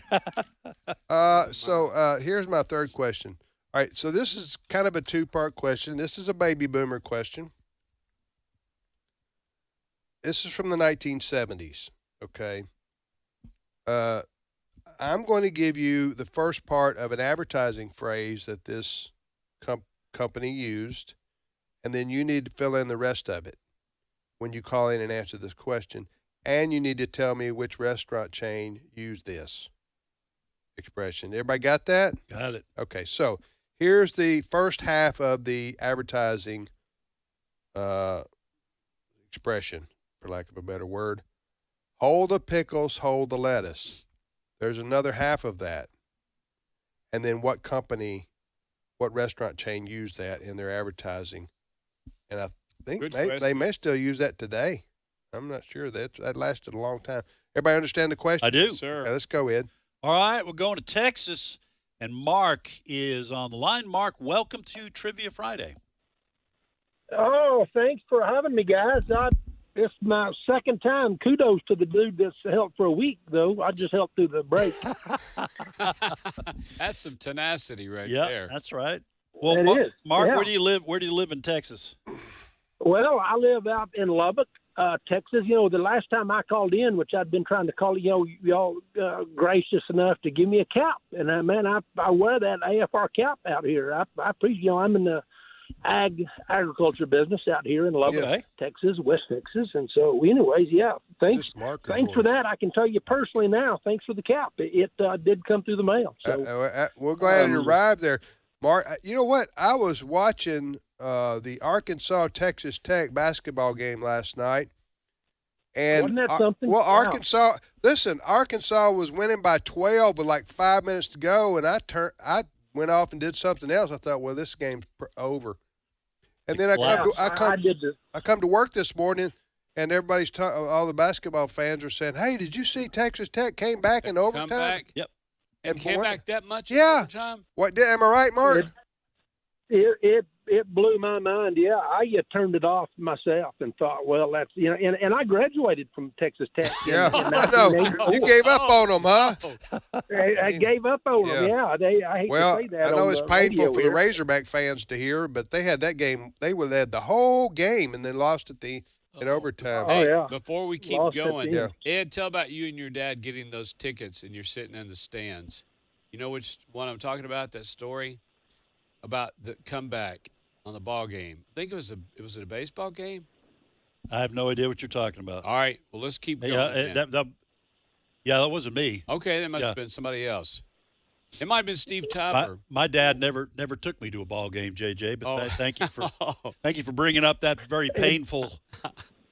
So here's my third question. All right, so this is kind of a 2-part question. This is a baby boomer question. This is from the 1970s, okay? I'm going to give you the first part of an advertising phrase that this company used, and then you need to fill in the rest of it when you call in and answer this question. And you need to tell me which restaurant chain used this expression. Everybody got that? Got it. Okay, so here's the first half of the advertising expression, for lack of a better word. Hold the pickles, hold the lettuce. There's another half of that. And then what restaurant chain used that in their advertising? And I think they may still use that today. I'm not sure. That lasted a long time. Everybody understand the question? I do. Sir. Okay, let's go, Ed. All right, we're going to Texas, and Mark is on the line. Mark, welcome to Trivia Friday. Oh, thanks for having me, guys. It's my second time. Kudos to the dude that's helped for a week, though. I just helped through the break. That's some tenacity right Yeah, there. that's right. Well, It is, Mark, yeah. where do you live? Where do you live in Texas? Well, I live out in Lubbock, Texas. The last time I called in, which I'd been trying to call, y'all gracious enough to give me a cap. And, I wear that AFR cap out here. I appreciate, I'm in the agriculture business out here in Lubbock, Texas, West Texas. And so, anyways, thanks for that. I can tell you personally now, thanks for the cap. It did come through the mail. So We're glad it arrived there. Mark, you know what? I was watching the Arkansas-Texas Tech basketball game last night. And wasn't that something? Well, Wow. Arkansas was winning by 12 with like 5 minutes to go, and I went off and did something else. I thought, well, this game's over. And then I come to work this morning, and everybody's all the basketball fans are saying, "Hey, did you see Texas Tech came back in overtime?" Come back. Yep. And came back that much in Yeah. overtime? Am I right, Mark? It blew my mind. Yeah, I turned it off myself and thought, well, that's and I graduated from Texas Tech. Yeah, in I know. 1984. You gave up on them, huh? I gave up on them. Yeah, I hate to say that. I know on it's the painful radio for the here. Razorback fans to hear, but they had that game. They led the whole game and then lost at in overtime. Hey, before we keep Lost at going, the end. Ed, tell about you and your dad getting those tickets and you're sitting in the stands. You know which one I'm talking about? That story about the comeback on the ball game. I think it was a baseball game. I have no idea what you're talking about. All right, well let's keep going. That wasn't me. Okay, that must have been somebody else. It might have been Steve Topper. My dad never took me to a ball game, JJ. But thank you for bringing up that very painful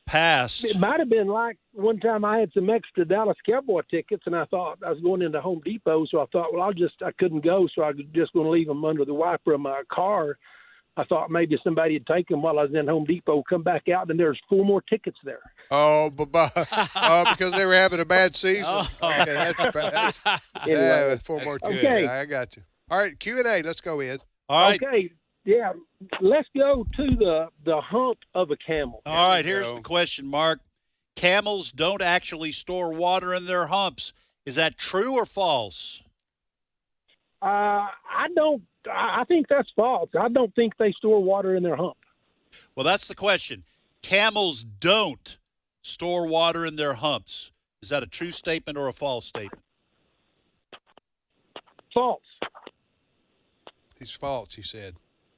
past. It might have been like one time I had some extra Dallas Cowboy tickets, and I thought I was going into Home Depot, so I thought, well, I couldn't go, so I was just going to leave them under the wiper of my car. I thought maybe somebody would take them while I was in Home Depot, come back out, and there's 4 more tickets there. Oh, because they were having a bad season. Okay, that's Anyway, 4 more tickets. okay. I got you. All right, Q&A. Let's go, Ed. All right. Okay, yeah, let's go to the hump of a camel. All right, here's the question, Mark. Camels don't actually store water in their humps. Is that true or false? I think that's false. I don't think they store water in their hump. Well, that's the question. Camels don't store water in their humps. Is that a true statement or a false statement? False. He's false, he said.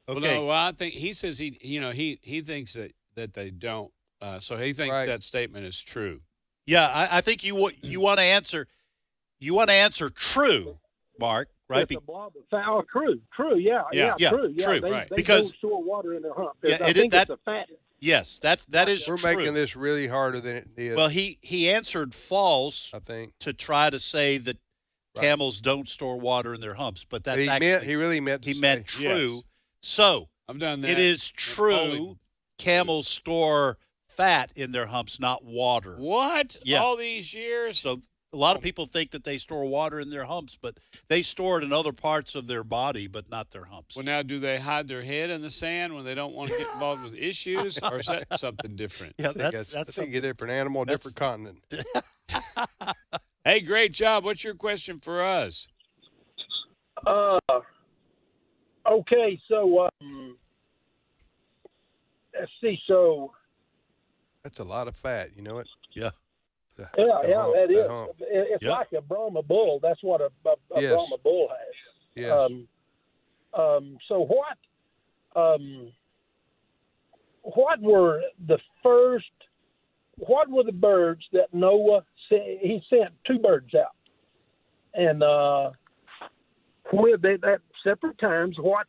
Okay. Well, I think he says he thinks that they don't. So he thinks that statement is true. Yeah, I think you want to answer. You want to answer true, Mark, right? It's a blob of foul. True, true, true. True, They, right? They Because don't store water in their hump. Yeah, I think it's a fat. Yes, that is We're true. making this really harder than it is. Well, he answered false, I think, to try to say that camels don't store water in their humps, but that's he really meant he meant true. Yes. So I've done that. it is true. Camels store fat in their humps, not water. What? Yeah. All these years? So a lot of people think that they store water in their humps, but they store it in other parts of their body, but not their humps. Well, now, do they hide their head in the sand when they don't want to get involved with issues, or is that something different? Yeah, that's a different animal, different continent. Hey, great job. What's your question for us? Okay, so let's see. So that's a lot of fat. You know it? Yeah. That is. It's like a Brahma bull. That's what a Brahma bull has. Yes. So what were the first? What were the birds that Noah sent? He sent 2 birds out, and when they at separate times. What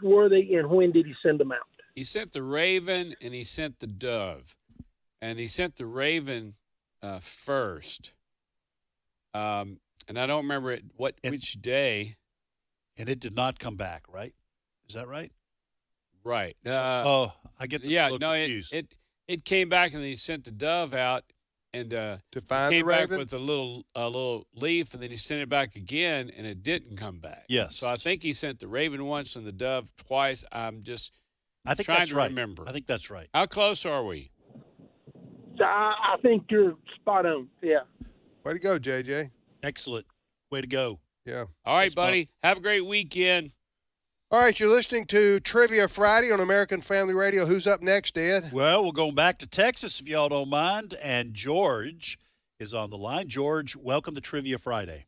were they, and when did he send them out? He sent the raven and he sent the dove, and he sent the raven first. And I don't remember which day. And it did not come back, right? Is that right? Right. I get confused. It came back, and then he sent the dove out, and to find came the back raven? with a little leaf, and then he sent it back again, and it didn't come back. Yes. So I think he sent the raven once and the dove twice. I think trying that's to right. remember. I think that's right. How close are we? I think you're spot on. Yeah. Way to go, JJ. Excellent. Way to go. Yeah. All right, buddy. Have a great weekend. All right, you're listening to Trivia Friday on American Family Radio. Who's up next, Ed? Well, we're going back to Texas, if y'all don't mind, and George is on the line. George, welcome to Trivia Friday.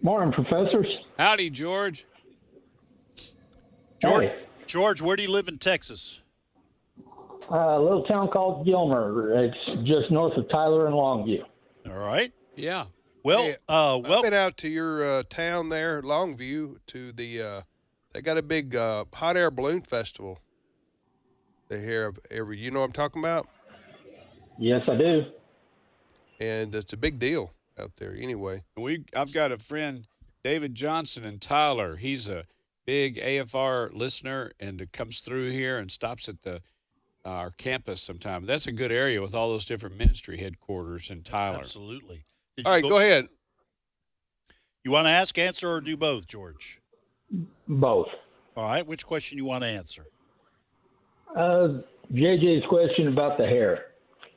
Morning, professors. Howdy, George. George, where do you live in Texas? A little town called Gilmer. It's just north of Tyler and Longview. All right. Yeah. Well, hey, I've been out to your town there, Longview, to the they got a big hot air balloon festival. They hear every, you know what I'm talking about? Yes, I do. And it's a big deal out there anyway. I've got a friend, David Johnson in Tyler. He's a big AFR listener and comes through here and stops at our campus sometime. That's a good area with all those different ministry headquarters in Tyler. Absolutely. All right, go ahead. You want to ask, answer, or do both, George? Both. All right. Which question you want to answer? JJ's question about the hair.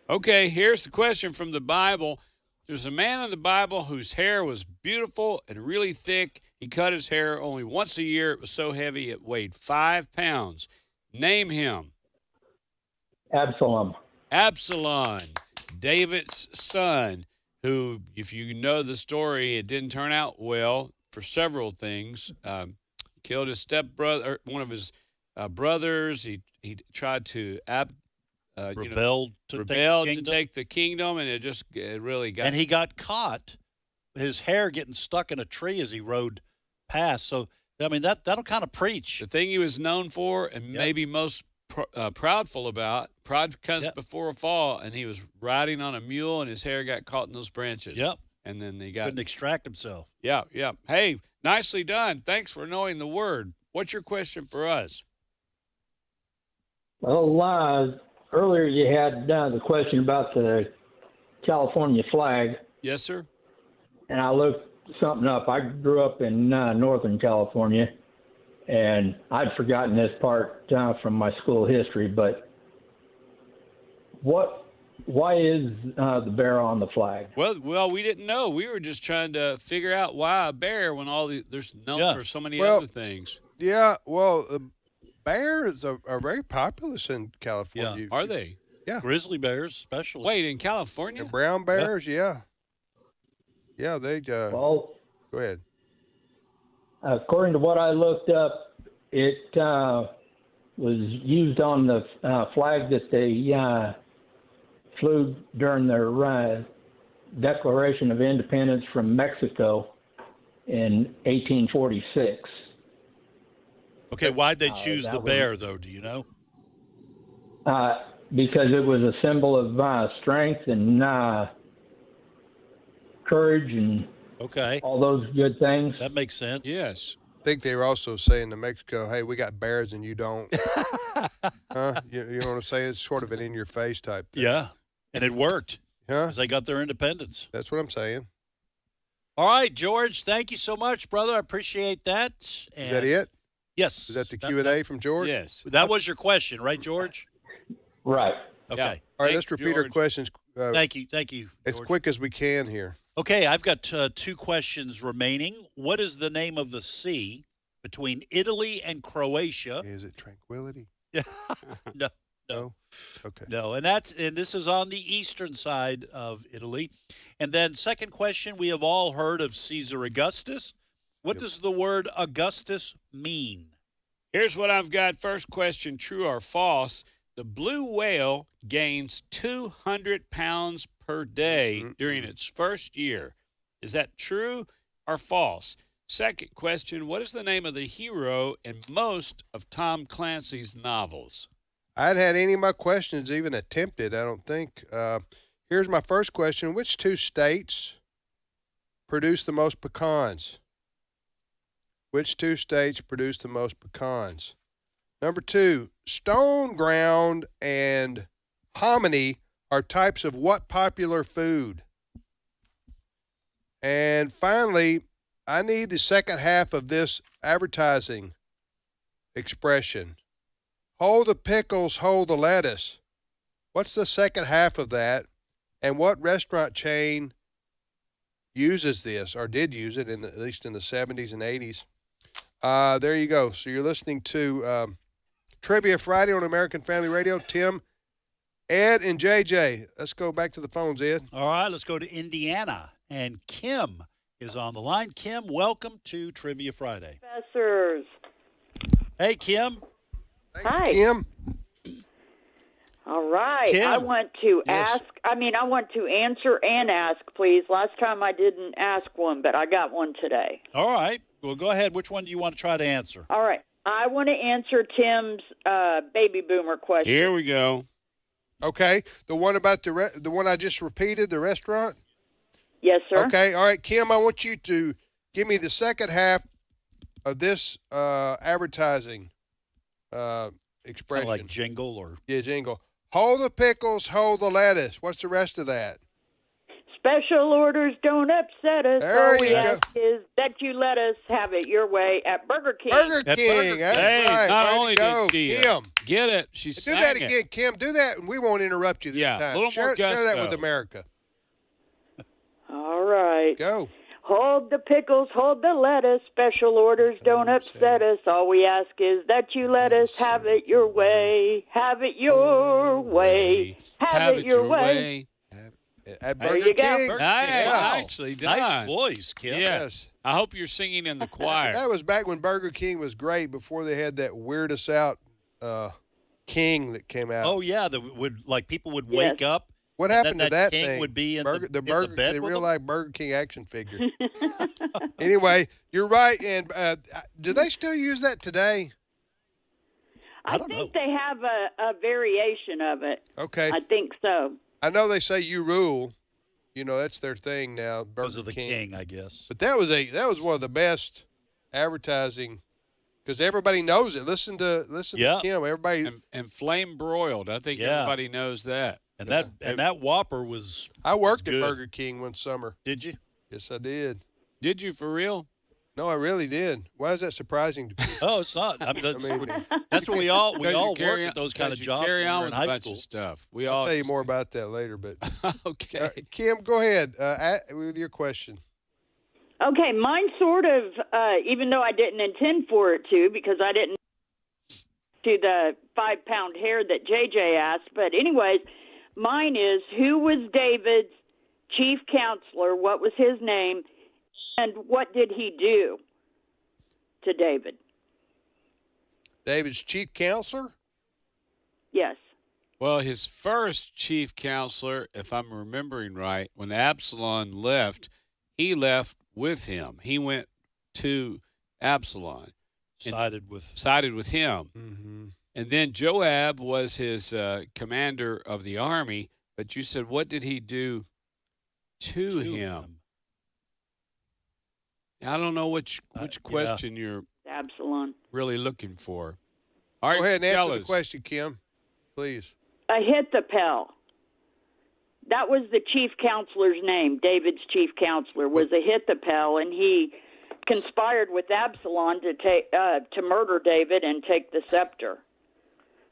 Okay, here's the question from the Bible. There's a man in the Bible whose hair was beautiful and really thick. He cut his hair only once a year. It was so heavy it weighed 5 pounds. Name him. Absalom. Absalom, David's son, who, if you know the story, it didn't turn out well for several things. Killed his stepbrother, one of his brothers. He tried to rebel to take the kingdom, and it really got. And he got caught, his hair getting stuck in a tree as he rode past. So I mean that'll kind of preach. The thing he was known for, and maybe most proudful about. Pride comes before a fall, and he was riding on a mule, and his hair got caught in those branches. Yep. And then they couldn't extract himself. Yeah. Hey, nicely done. Thanks for knowing the word. What's your question for us? Well, earlier you had the question about the California flag. Yes, sir. And I looked something up. I grew up in Northern California, and I'd forgotten this part from my school history, but what Why is the bear on the flag? Well, we didn't know. We were just trying to figure out why a bear when there's known for so many other things. Yeah, well, bears are very populous in California. Are they? Yeah. Grizzly bears, especially. Wait, in California? And brown bears, yeah. Yeah, they. Well, go ahead. According to what I looked up, it was used on the flag that they flew during their Declaration of Independence from Mexico in 1846. Okay, why'd they choose the bear, though? Do you know? Because it was a symbol of strength and courage and all those good things. That makes sense. Yes. I think they were also saying to Mexico, hey, we got bears and you don't. Huh? You know what I'm saying? It's sort of an in-your-face type thing. Yeah, and it worked. Huh? Because they got their independence. That's what I'm saying. All right, George, thank you so much, brother. I appreciate that. And Is that it? Yes. Is that the Q&A from George? Yes. That was your question, right, George? Right. Okay. Yeah. All right, let's repeat our questions. Thank you, as George. quick as we can here. Okay, I've got 2 questions remaining. What is the name of the sea between Italy and Croatia? Is it Tranquility? No. Okay. No, and this is on the eastern side of Italy. And then second question, we have all heard of Caesar Augustus. What does the word Augustus mean? Here's what I've got. First question, true or false? The blue whale gains 200 pounds per day during its first year. Is that true or false? Second question, what is the name of the hero in most of Tom Clancy's novels? I hadn't had any of my questions even attempted, I don't think. Here's my first question. Which 2 states produce the most pecans? Which 2 states produce the most pecans? Number 2, stone ground and hominy are types of what popular food? And finally, I need the second half of this advertising expression. Hold the pickles, hold the lettuce. What's the second half of that? And what restaurant chain uses this or did use it, at least in the 70s and 80s? There you go. So you're listening to Trivia Friday on American Family Radio. Tim, Ed, and JJ. Let's go back to the phones, Ed. All right, let's go to Indiana. And Kim is on the line. Kim, welcome to Trivia Friday. Professors. Hey, Kim. Hi. Kim. All right. Kim. I want to I want to answer and ask, please. Last time I didn't ask one, but I got one today. All right. Well, go ahead. Which one do you want to try to answer? All right. I want to answer Tim's baby boomer question. Here we go. Okay. The one about the one I just repeated, the restaurant? Yes, sir. Okay. All right, Kim, I want you to give me the second half of this advertising expression. Like jingle or? Yeah, jingle. Hold the pickles, hold the lettuce. What's the rest of that? Special orders don't upset us. There All we you go. ask is that you let us have it your way at Burger King. Burger King. That's Hey, right. not Way to only go, did she Kim. get it, she Do sang that it. again, Kim. Do that, and we won't interrupt you this Yeah, time. a little more share that gusto. with America. All right. Go. Hold the pickles, hold the lettuce. Special orders don't upset us. All we ask is that you let us have it your way. Have it your way. Have it your way. At There Burger you go. King. Nice, Yeah. nicely done. Nice voice, Kim. Yes. I hope you're singing in the choir. That was back when Burger King was great, before they had that Weird Us Out King that came out. Oh, yeah. People would wake up. What happened to that King thing? would be in Burger, the Burger, bed the with real him? life Burger King action figure. Anyway, you're right. And do they still use that today? I think they have a variation of it. Okay. I think so. I know they say you rule. You know, that's their thing now. Burger Because of the king, I guess. But that was one of the best advertising, because everybody knows it. Listen to Kim. Everybody and flame broiled. I think everybody knows that. And that Whopper was. I worked at good. Burger King one summer. Did you? Yes, I did. Did you for real? No, I really did. Why is that surprising to people? Oh, it's not. I mean, that's what we all work at those kind of jobs. Carry on when with we're in a high bunch school. of stuff. I'll tell you more about that later. But okay, Kim, go ahead with your question. Okay, mine sort of, even though I didn't intend for it to, because I didn't do the 5-pound hair that JJ asked. But anyways, mine is, who was David's chief counselor? What was his name? And what did he do to David? David's chief counselor? Yes. Well, his first chief counselor, if I'm remembering right, when Absalom left, he left with him. He went to Absalom. Sided with him. Mm-hmm. And then Joab was his commander of the army. But you said, what did he do to him? I don't know which question you're Absalom really looking for. All right, go ahead and answer the fellas. question, Kim, please. Ahithophel. That was the chief counselor's name. David's chief counselor was Ahithophel, and he conspired with Absalom to murder David and take the scepter.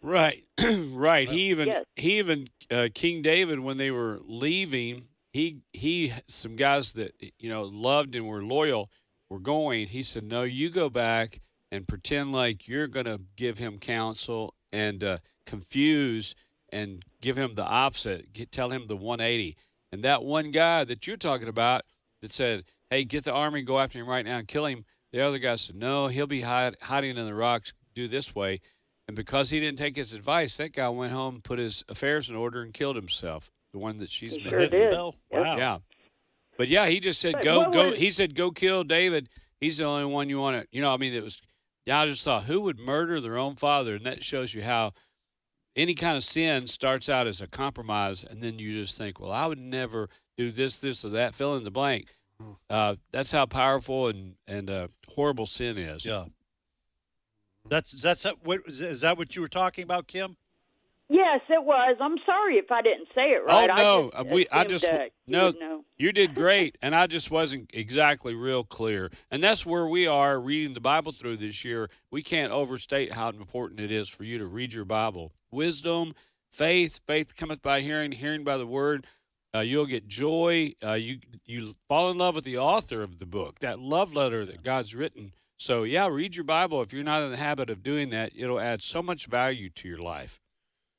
Right, right. He even King David, when they were leaving, he some guys that loved and were loyal were going. He said, "No, you go back and pretend like you're going to give him counsel and confuse and give him the opposite. Tell him the 180." And that one guy that you're talking about that said, "Hey, get the army, go after him right now and kill him." The other guy said, "No, he'll be hiding in the rocks. Do this way." And because he didn't take his advice, that guy went home, put his affairs in order, and killed himself. The one that she's been. Sure did. Wow. Yeah. But yeah, he just said, go. He said, "Go kill David. He's the only one you want to." It was. Yeah, I just thought, who would murder their own father? And that shows you how any kind of sin starts out as a compromise, and then you just think, well, I would never do this, or that. Fill in the blank. That's how powerful and horrible sin is. Yeah. Is that what you were talking about, Kim? Yes, it was. I'm sorry if I didn't say it right. Oh no, No, you did great, and I just wasn't exactly real clear. And that's where we are reading the Bible through this year. We can't overstate how important it is for you to read your Bible. Wisdom, faith cometh by hearing, hearing by the word. You'll get joy. You fall in love with the author of the book, that love letter that God's written. So yeah, read your Bible. If you're not in the habit of doing that, it'll add so much value to your life.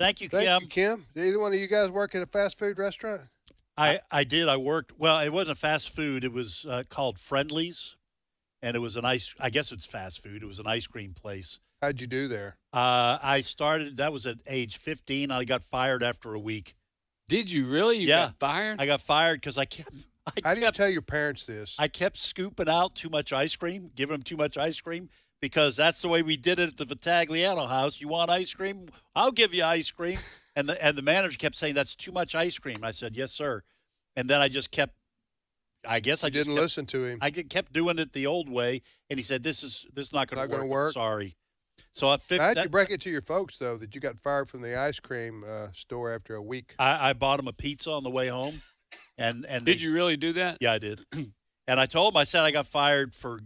Thank you, Kim. Thank you, Kim. Did either one of you guys work at a fast food restaurant? I did. I worked. Well, it wasn't fast food. It was called Friendly's, and it was I guess it's fast food. It was an ice cream place. How'd you do there? I started. That was at age 15. I got fired after a week. Did you really? You got fired? I got fired because I kept. How do you tell your parents this? I kept scooping out too much ice cream, giving them too much ice cream. Because that's the way we did it at the Vitagliano house. You want ice cream? I'll give you ice cream. And the manager kept saying, "That's too much ice cream." I said, "Yes, sir." And then I just kept. I guess I didn't listen to him. I kept doing it the old way, and he said, "This is not going to work. I'm sorry." So how'd you break it to your folks though that you got fired from the ice cream store after a week? I bought them a pizza on the way home, and did you really do that? Yeah, I did. And I told them, I said I got fired for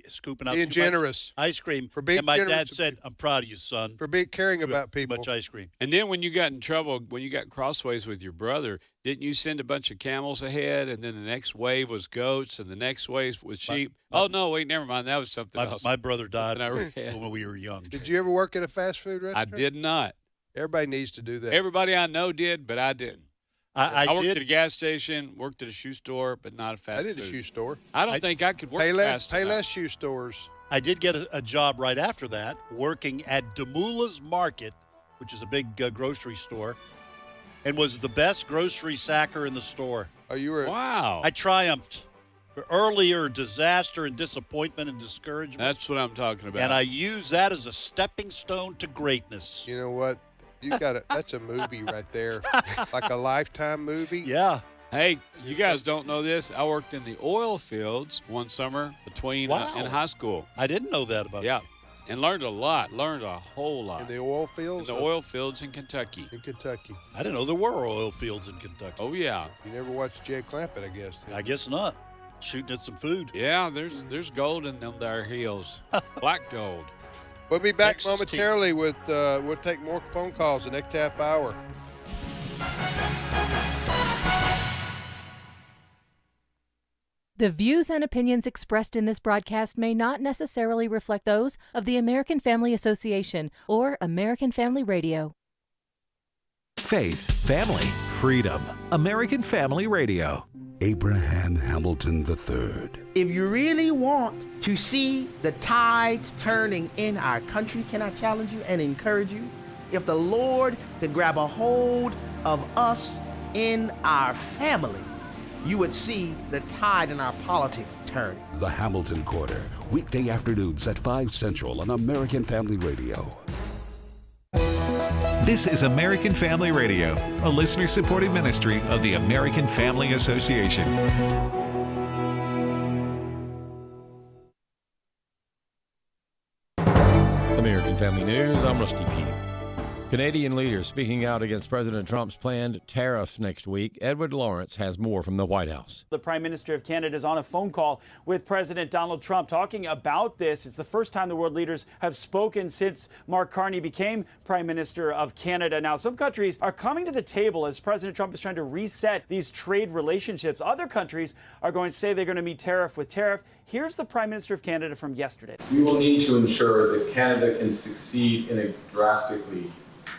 scooping out being generous ice cream. For being and my generous dad said, "I'm proud of you, son, for caring about people." Too much ice cream. And then when you got in trouble, when you got crossways with your brother, didn't you send a bunch of camels ahead, and then the next wave was goats, and the next wave was sheep? Oh no, wait, never mind. That was something else. My brother died when we were young. Did you ever work at a fast food restaurant? I did not. Everybody needs to do that. Everybody I know did, but I didn't. I worked did. at a gas station, worked at a shoe store, but not a fast food. I did a shoe store. I don't think I could work fast enough. Payless shoe stores. I did get a job right after that, working at Demula's Market, which is a big grocery store, and was the best grocery sacker in the store. Oh, you were? Wow. I triumphed. Earlier disaster and disappointment and discouragement. That's what I'm talking about. And I use that as a stepping stone to greatness. You know what? You got that's a movie right there, like a Lifetime movie. Yeah. Hey, you guys don't know this. I worked in the oil fields one summer between in high school. I didn't know that about you. Yeah, and learned a lot. Learned a whole lot. In the oil fields? In the oil fields in Kentucky. In Kentucky. I didn't know there were oil fields in Kentucky. Oh, yeah. You never watched Jed Clampett, I guess. I guess not. shooting at some food. Yeah, there's gold in them there hills. Black gold. We'll be back Texas momentarily with, we'll take more phone calls the next half hour. The views and opinions expressed in this broadcast may not necessarily reflect those of the American Family Association or American Family Radio. Faith, family, freedom. American Family Radio. Abraham Hamilton III. If you really want to see the tides turning in our country, can I challenge you and encourage you? If the Lord could grab a hold of us in our family, you would see the tide in our politics turn. The Hamilton Quarter, weekday afternoons at 5 Central on American Family Radio. This is American Family Radio, a listener-supported ministry of the American Family Association. American Family News, I'm Rusty Pugh. Canadian leaders speaking out against President Trump's planned tariffs next week. Edward Lawrence has more from the White House. The Prime Minister of Canada is on a phone call with President Donald Trump talking about this. It's the first time the world leaders have spoken since Mark Carney became Prime Minister of Canada. Now, some countries are coming to the table as President Trump is trying to reset these trade relationships. Other countries are going to say they're going to meet tariff with tariff. Here's the Prime Minister of Canada from yesterday. We will need to ensure that Canada can succeed in a drastically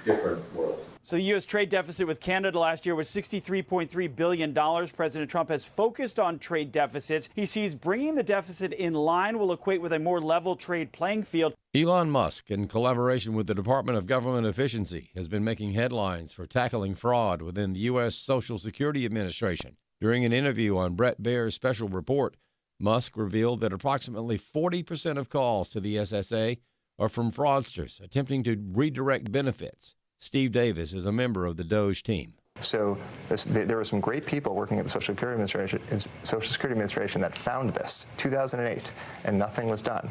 different world. So the U.S. trade deficit with Canada last year was $63.3 billion. President Trump has focused on trade deficits. He sees bringing the deficit in line will equate with a more level trade playing field. Elon Musk, in collaboration with the Department of Government Efficiency, has been making headlines for tackling fraud within the U.S. Social Security Administration. During an interview on Bret Baier's special report, Musk revealed that approximately 40% of calls to the SSA are from fraudsters attempting to redirect benefits. Steve Davis is a member of the DOJ team. So there were some great people working at the Social Security Administration that found this, 2008, and nothing was done.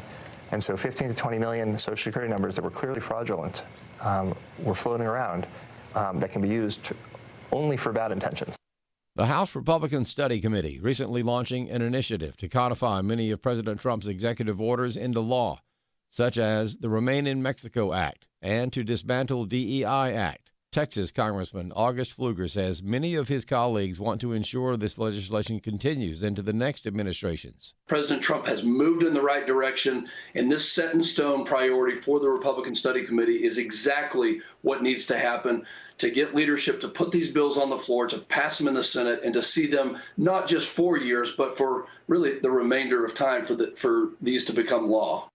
And so 15 to 20 million Social Security numbers that were clearly fraudulent were floating around that can be used only for bad intentions. The House Republican Study Committee recently launching an initiative to codify many of President Trump's executive orders into law, such as the Remain in Mexico Act and to dismantle DEI Act. Texas Congressman August Pfluger says many of his colleagues want to ensure this legislation continues into the next administrations. President Trump has moved in the right direction, and this set-in-stone priority for the Republican Study Committee is exactly what needs to happen to get leadership to put these bills on the floor, to pass them in the Senate, and to see them not just 4 years, but for really the remainder of time for these to become law.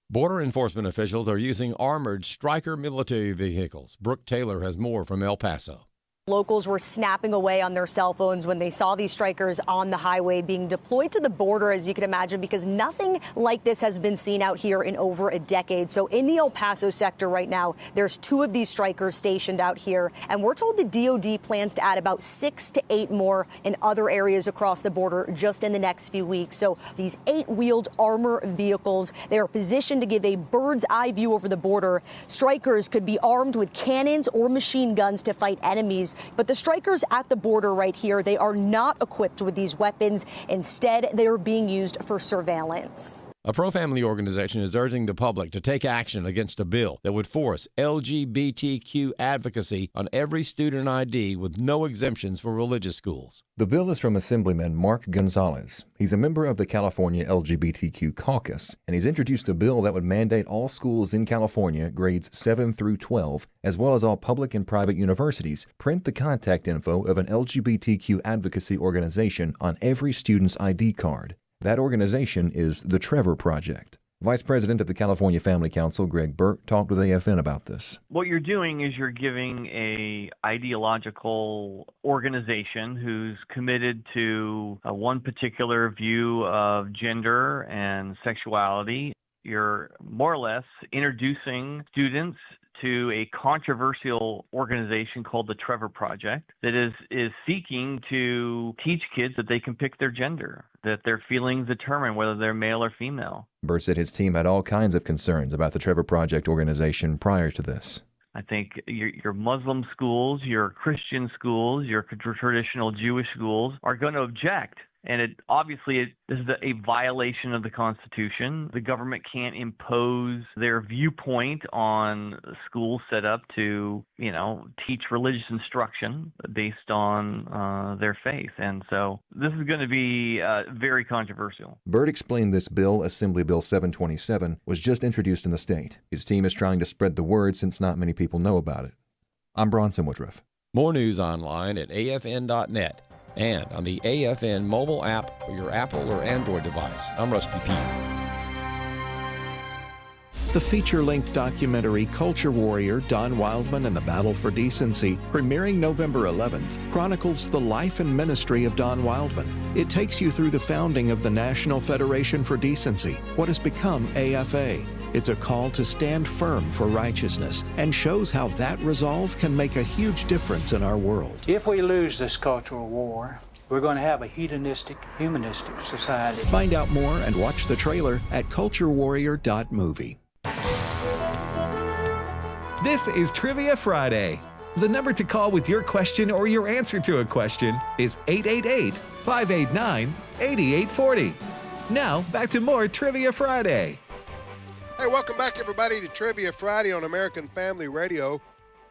Border enforcement officials are using armored Stryker military vehicles. Brooke Taylor has more from El Paso. Locals were snapping away on their cell phones when they saw these Strykers on the highway being deployed to the border, as you can imagine, because nothing like this has been seen out here in over a decade. So in the El Paso sector right now, there's 2 of these Strykers stationed out here. And we're told the DOD plans to add about 6 to 8 more in other areas across the border just in the next few weeks. So these 8-wheeled armor vehicles, they are positioned to give a bird's eye view over the border. Strykers could be armed with cannons or machine guns to fight enemies. But the Strykers at the border right here, they are not equipped with these weapons. Instead, they are being used for surveillance. A pro-family organization is urging the public to take action against a bill that would force LGBTQ advocacy on every student ID with no exemptions for religious schools. The bill is from Assemblyman Mark Gonzalez. He's a member of the California LGBTQ Caucus, and he's introduced a bill that would mandate all schools in California, grades 7 through 12, as well as all public and private universities, print the contact info of an LGBTQ advocacy organization on every student's ID card. That organization is the Trevor Project. Vice President of the California Family Council, Greg Burt, talked with AFN about this. What you're doing is you're giving a ideological organization who's committed to one particular view of gender and sexuality. You're more or less introducing students to a controversial organization called the Trevor Project that is seeking to teach kids that they can pick their gender, that their feelings determine whether they're male or female. Burt said his team had all kinds of concerns about the Trevor Project organization prior to this. I think your Muslim schools, your Christian schools, your traditional Jewish schools are going to object. And this is a violation of the Constitution. The government can't impose their viewpoint on schools set up to, teach religious instruction based on their faith. And so this is going to be very controversial. Byrd explained this bill, Assembly Bill 727, was just introduced in the state. His team is trying to spread the word since not many people know about it. I'm Bronson Woodruff. More news online at afn.net and on the AFN mobile app for your Apple or Android device. I'm Rusty P. The feature-length documentary Culture Warrior, Don Wildman and the Battle for Decency, premiering November 11th, chronicles the life and ministry of Don Wildman. It takes you through the founding of the National Federation for Decency, what has become AFA. It's a call to stand firm for righteousness and shows how that resolve can make a huge difference in our world. If we lose this cultural war, we're going to have a hedonistic, humanistic society. Find out more and watch the trailer at culturewarrior.movie. This is Trivia Friday. The number to call with your question or your answer to a question is 888-589-8840. Now, back to more Trivia Friday. Hey, welcome back, everybody, to Trivia Friday on American Family Radio,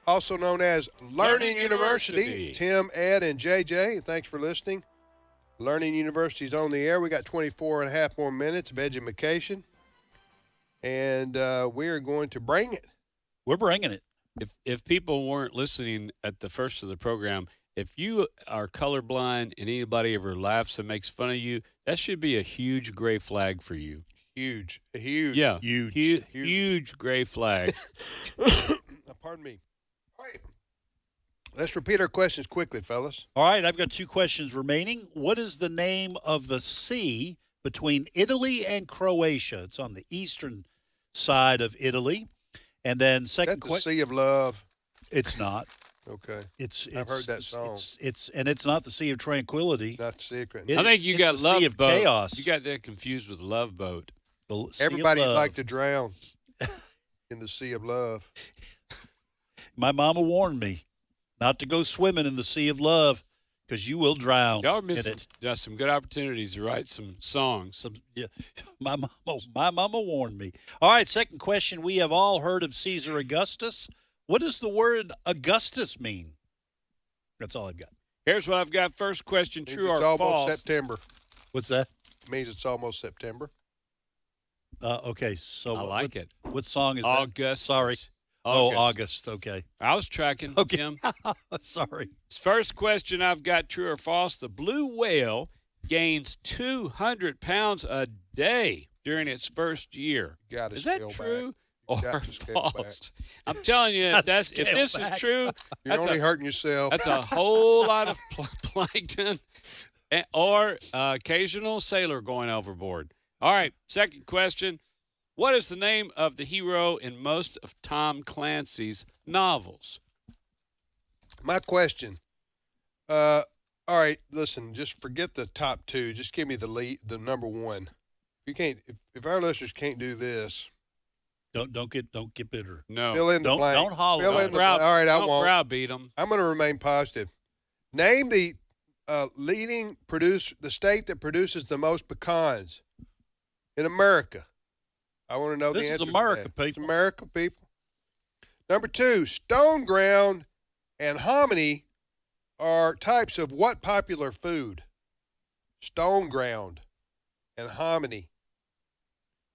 also known as Learning University. Tim, Ed, and JJ, thanks for listening. Learning University's on the air. We got 24 and a half more minutes of education, and we are going to bring it. We're bringing it. If people weren't listening at the first of the program, if you are colorblind and anybody ever laughs and makes fun of you, that should be a huge gray flag for you. Huge gray flag. Pardon me. All right. Let's repeat our questions quickly, fellas. All right, I've got 2 questions remaining. What is the name of the sea between Italy and Croatia? It's on the eastern side of Italy. And then second question. Sea of Love. It's not. Okay. I've heard that song. It's not the Sea of Tranquility. Not the secret. I think you got Love Sea of Boat. Chaos. You got that confused with Love Boat. Everybody would like to drown in the Sea of Love. My mama warned me not to go swimming in the Sea of Love because you will drown. Y'all missing some good opportunities to write some songs. My mama warned me. All right, second question. We have all heard of Caesar Augustus. What does the word Augustus mean? That's all I've got. Here's what I've got. First question, true or false? It's almost September. What's that? It means it's almost September. Okay, so I like it. What song is August. that? Sorry. August. Okay. I was tracking, okay. Tim. Sorry. First question I've got, true or false? The blue whale gains 200 pounds a day during its first year. Is that true or false? I'm telling you, if this is true, you're only hurting yourself. That's a whole lot of plankton or occasional sailor going overboard. All right, second question. What is the name of the hero in most of Tom Clancy's novels? My question. All right, listen, just forget the top 2. Just give me the number 1. You can't if our listeners can't do this. Don't get bitter. No. Fill in the blank. Don't holler. All right, I won't. Browbeat them. I'm going to remain positive. Name the leading the state that produces the most pecans in America. I want to know the answer. This is America, people. It's America, people. Number 2, stone ground and hominy are types of what popular food? Stone ground and hominy.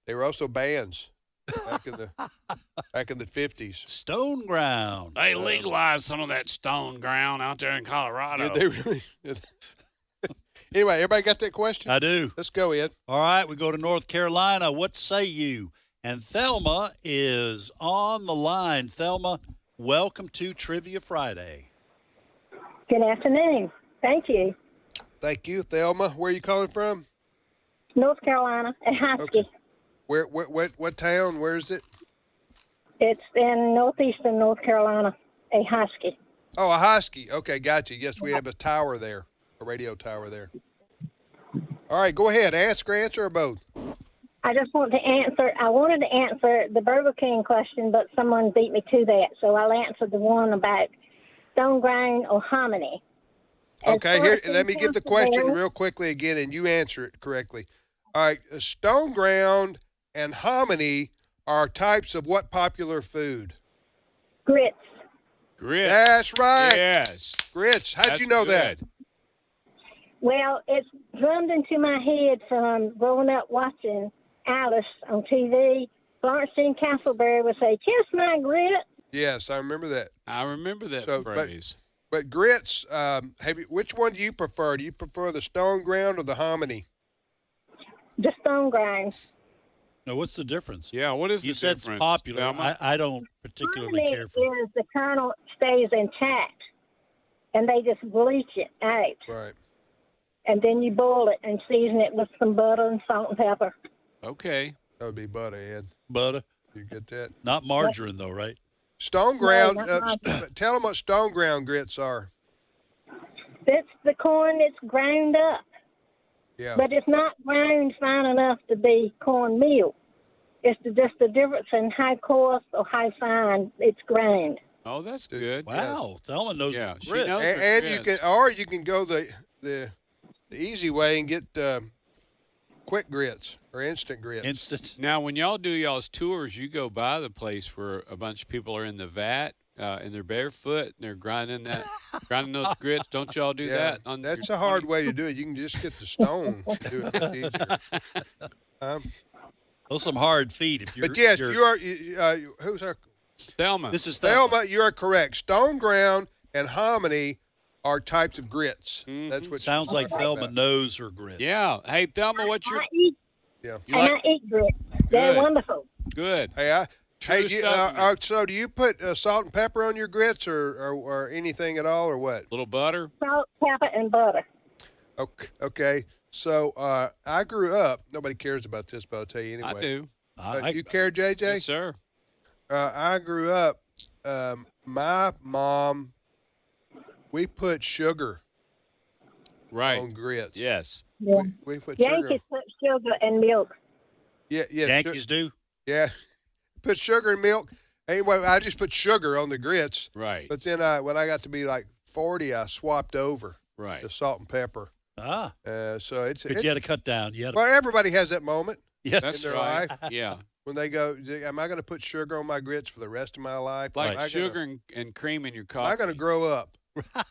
They were also bands back in the 50s. Stone ground. They legalized some of that stone ground out there in Colorado. Did they really? Anyway, everybody got that question? I do. Let's go, Ed. All right, we go to North Carolina. What say you? And Thelma is on the line. Thelma, welcome to Trivia Friday. Good afternoon. Thank you. Thank you, Thelma. Where are you calling from? North Carolina, at Husky. Okay. What town? Where is it? It's in northeastern North Carolina, a Husky. Oh, a Husky. Okay, got you. Yes, we have a tower there, a radio tower there. All right, go ahead. Answer or both? I just want to answer. I wanted to answer the Burger King question, but someone beat me to that, so I'll answer the one about stone ground or hominy. Okay, here, let me give the question real quickly again, and you answer it correctly. All right, stone ground and hominy are types of what popular food? Grits. Grits. That's right. Yes. Grits. How'd you know that? Well, it's drummed into my head from growing up watching Alice on TV. Florence Jean Castleberry would say, "Kiss my grit." Yes, I remember that. I remember that phrase. But grits, which one do you prefer? Do you prefer the stone ground or the hominy? The stone grind. Now, what's the difference? Yeah, what is you the said difference? It's popular. Velma? I don't particularly Hominy care for it. is the kernel stays intact, and they just bleach it out. Right. And then you boil it and season it with some butter and salt and pepper. Okay. That would be butter, Ed. Butter. You get that? Not margarine, though, right? Stone ground. No, not Tell them what stone ground grits are. That's the corn that's ground up. Yeah. But it's not ground fine enough to be cornmeal. It's just the difference in how coarse or how fine it's ground. Oh, that's good. Wow, Thelma knows. Yeah, she grits. knows And the you grits. can go the easy way and get quick grits or instant grits. Instant. Now, when y'all do y'all's tours, you go by the place where a bunch of people are in the vat and they're barefoot and they're grinding those grits. Don't y'all do that? That's a hard way to do it. You can just get the stone to do it easier. Those some hard feet. If you're, But yes, you are. Who's our Thelma? This is Thelma. Thelma? You are correct. Stone ground and hominy are types of grits. Mm-hmm. That's what Sounds she's like talking Thelma about. knows her grits. Yeah. Hey, Thelma, what's your... I eat, Yeah. You and like- I eat grits. They're Good. wonderful. Good. Hey, True Southern. so do you put salt and pepper on your grits or anything at all or what? Little butter? Salt, pepper, and butter. Okay. So I grew up. Nobody cares about this, but I'll tell you anyway. I do. You care, JJ? Yes, sir. I grew up. My mom. We put sugar Right. on grits. Yes. Yeah. We put Yankees sugar. put sugar and milk. Yeah. Yankees do. Yeah. Put sugar and milk. Anyway, I just put sugar on the grits. Right. But then when I got to be like 40, I swapped over Right. to salt and pepper. Ah. So it's. But you had to cut down. You had to, Well, everybody has that moment yes. That's in their right. life Yeah. when they go, "Am I going to put sugar on my grits for the rest of my life? Like Am I sugar and cream in your coffee. Am I going to grow up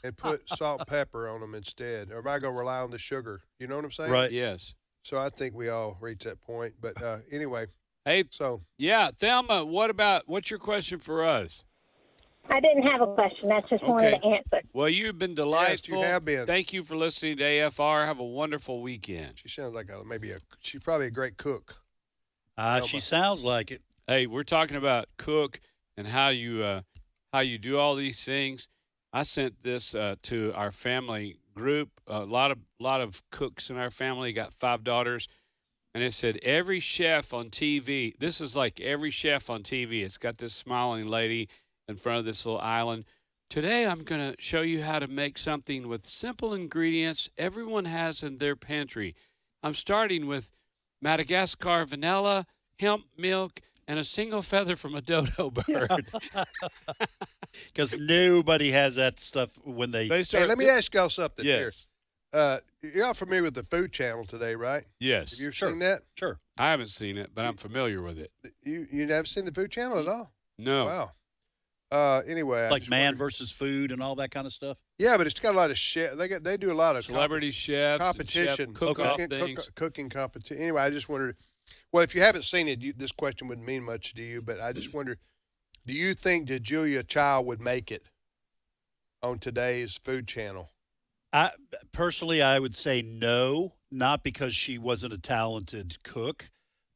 and put salt and pepper on them instead, or am I going to rely on the sugar? You know what I'm saying? Right. Yes. So I think we all reach that point. But anyway, Hey, so yeah, Thelma, what's your question for us? I didn't have a question. I just wanted Okay. to answer. Well, you've been yes, delightful. you have been. Thank you for listening to AFR. Have a wonderful weekend. She sounds like she's probably a great cook. She sounds like it. Hey, we're talking about cook and how you do all these things. I sent this to our family group. A lot of cooks in our family. Got 5 daughters, and it said every chef on TV. This is like every chef on TV. It's got this smiling lady in front of this little island. Today, I'm going to show you how to make something with simple ingredients everyone has in their pantry. I'm starting with Madagascar vanilla, hemp milk, and a single feather from a dodo bird. Because nobody has that stuff when they Hey, let me ask y'all something Yes. here. You're all familiar with the Food Channel today, right? Yes. Have you seen that? Sure. I haven't seen it, but I'm familiar with it. You never seen the Food Channel at all? No. Wow. Anyway, I like just man wondered- versus food and all that kind of stuff. Yeah, but it's got a lot of shit. They do a lot of Celebrity chefs, and competition, chef cook-off things. cooking competition. Anyway, I just wondered. Well, if you haven't seen it, this question wouldn't mean much to you. But I just wondered, do you think that Julia Child would make it on today's Food Channel? I would say no, not because she wasn't a talented cook,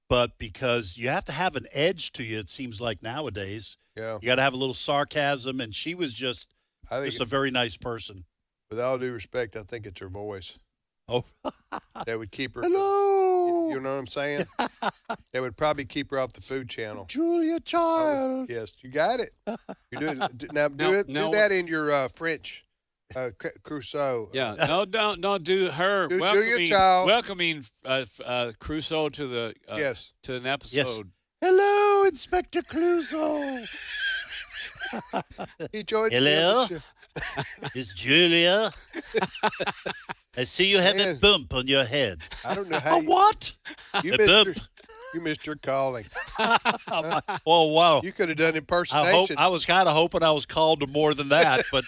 but because you have to have an edge to you. It seems like nowadays. Yeah. You got to have a little sarcasm, and she was just a very nice person. With all due respect, I think it's her voice. Oh, that would keep her. Hello. You know what I'm saying? That would probably keep her off the Food Channel. Julia Child. Yes, you got it. You do it now. Do that in your French, Crusoe. Yeah, no, don't do her. Do Julia Child. Welcoming Crusoe to the yes to an episode. Hello, Inspector Clouseau. He joined. Hello, it's Julia. I see you have a bump on your head. I don't know how. What? You A missed bump. you missed your calling. Oh wow! You could have done impersonation. I was kind of hoping I was called to more than that, but.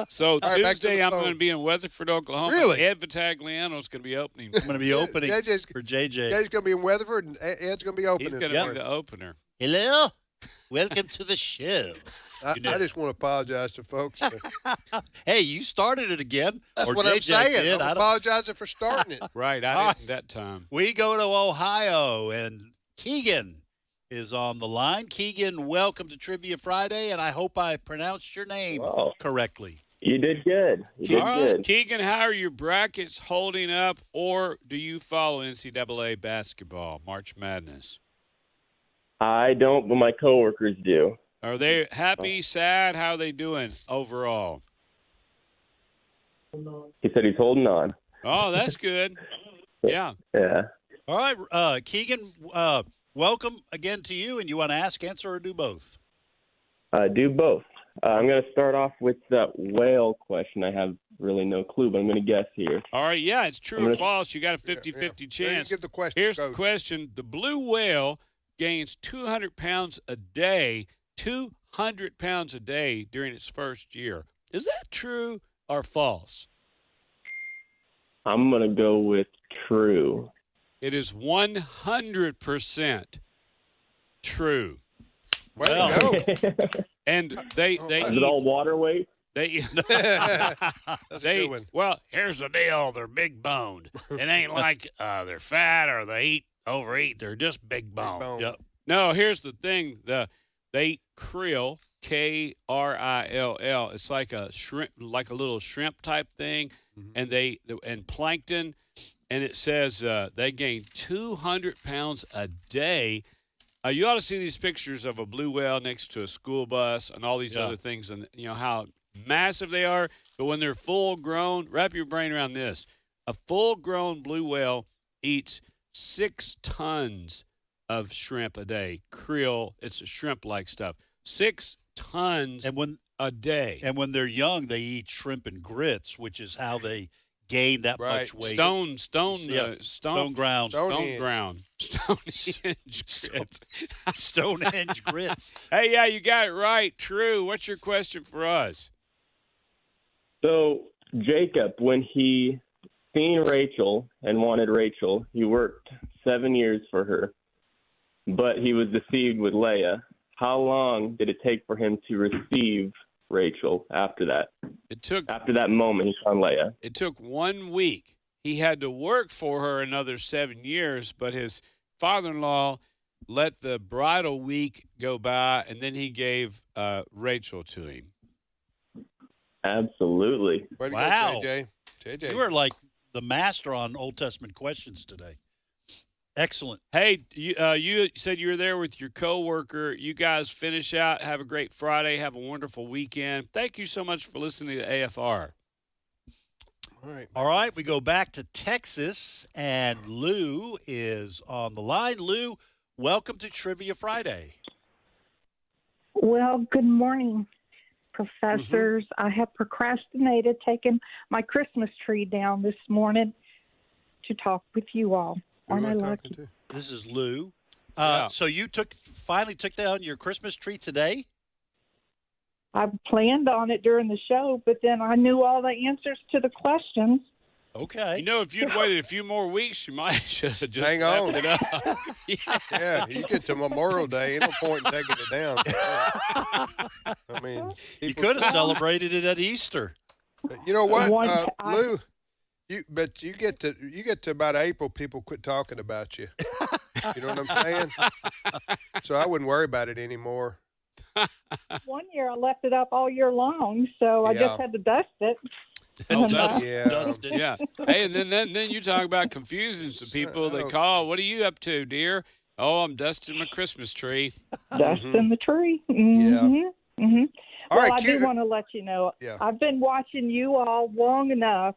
So All right, back to Tuesday, the I'm phone. going to be in Weatherford, Oklahoma. Really? Ed Vitagliano's going to be opening. I'm going to be opening JJ's for JJ. JJ's going to be in Weatherford, and Ed's going to be opening. He's going to be the opener. Hello, welcome to the show. I just want to apologize to folks. Hey, you started it again. That's or what JJ I'm saying. did. I'm apologizing for starting it. Right, I didn't that time. We go to Ohio, and Keegan is on the line. Keegan, welcome to Trivia Friday, and I hope I pronounced your name correctly. You did good. All right, Keegan, how are your brackets holding up, or do you follow NCAA basketball, March Madness? I don't, but my coworkers do. Are they happy, sad? How are they doing overall? He said he's holding on. Oh, that's good. Yeah. Yeah. All right, Keegan, welcome again to you, and you want to ask, answer, or do both? Do both. I'm going to start off with that whale question. I have really no clue, but I'm going to guess here. All right, yeah, it's true or false. You got a 50-50 chance. Give the question. Here's the question. The blue whale gains 200 pounds a day, 200 pounds a day during its first year. Is that true or false? I'm going to go with true. It is 100% true. Way to go. And they Is it all water weight? They That's a good one. well, here's the deal. They're big boned. It ain't like they're fat or they overeat. They're just big boned. bone. Yep. No, here's the thing. They eat krill, Krill. It's like a shrimp, like a little shrimp type thing, and and plankton. And it says they gain 200 pounds a day. You ought to see these pictures of a blue whale next to a school bus and all these other things, and you know how massive they are. But when they're full grown, wrap your brain around this: a full-grown blue whale eats 6 tons of shrimp a day. Krill, it's a shrimp-like stuff. 6 tons a day. And when they're young, they eat shrimp and grits, which is how they gain that much weight. Stone ground. Stonehenge grits. Hey, yeah, you got it right. True. What's your question for us? So, Jacob, when he seen Rachel and wanted Rachel, he worked 7 years for her, but he was deceived with Leah. How long did it take for him to receive Rachel after that? After that moment, he found Leah. It took 1 week. He had to work for her another 7 years, but his father-in-law let the bridal week go by, and then he gave Rachel to him. Absolutely. Way to Wow. go, JJ. You are like the master on Old Testament questions today. Excellent. Hey, you said you were there with your coworker. You guys finish out. Have a great Friday. Have a wonderful weekend. Thank you so much for listening to AFR. All right, we go back to Texas, and Lou is on the line. Lou, welcome to Trivia Friday. Well, good morning, professors. I have procrastinated taking my Christmas tree down this morning to talk with you all. Aren't I lucky? This is Lou. So you finally took down your Christmas tree today? I planned on it during the show, but then I knew all the answers to the questions. Okay. You know, if you'd waited a few more weeks, you might just have Hang on. wrapped it up. Yeah, you get to Memorial Day, ain't no point in taking it down. I mean, You could have celebrated it at Easter. You know what, Lou? You get to about April, people quit talking about you. You know what I'm saying? So I wouldn't worry about it anymore. One year I left it up all year long, so I just had to dust it. Dust it. Yeah. Hey, and then you talk about confusing some people. They call, what are you up to, dear? Oh, I'm dusting my Christmas tree. Dusting the tree. Mm-hmm. Mm-hmm. All Well, right, I do want to let you know, I've been watching you all long enough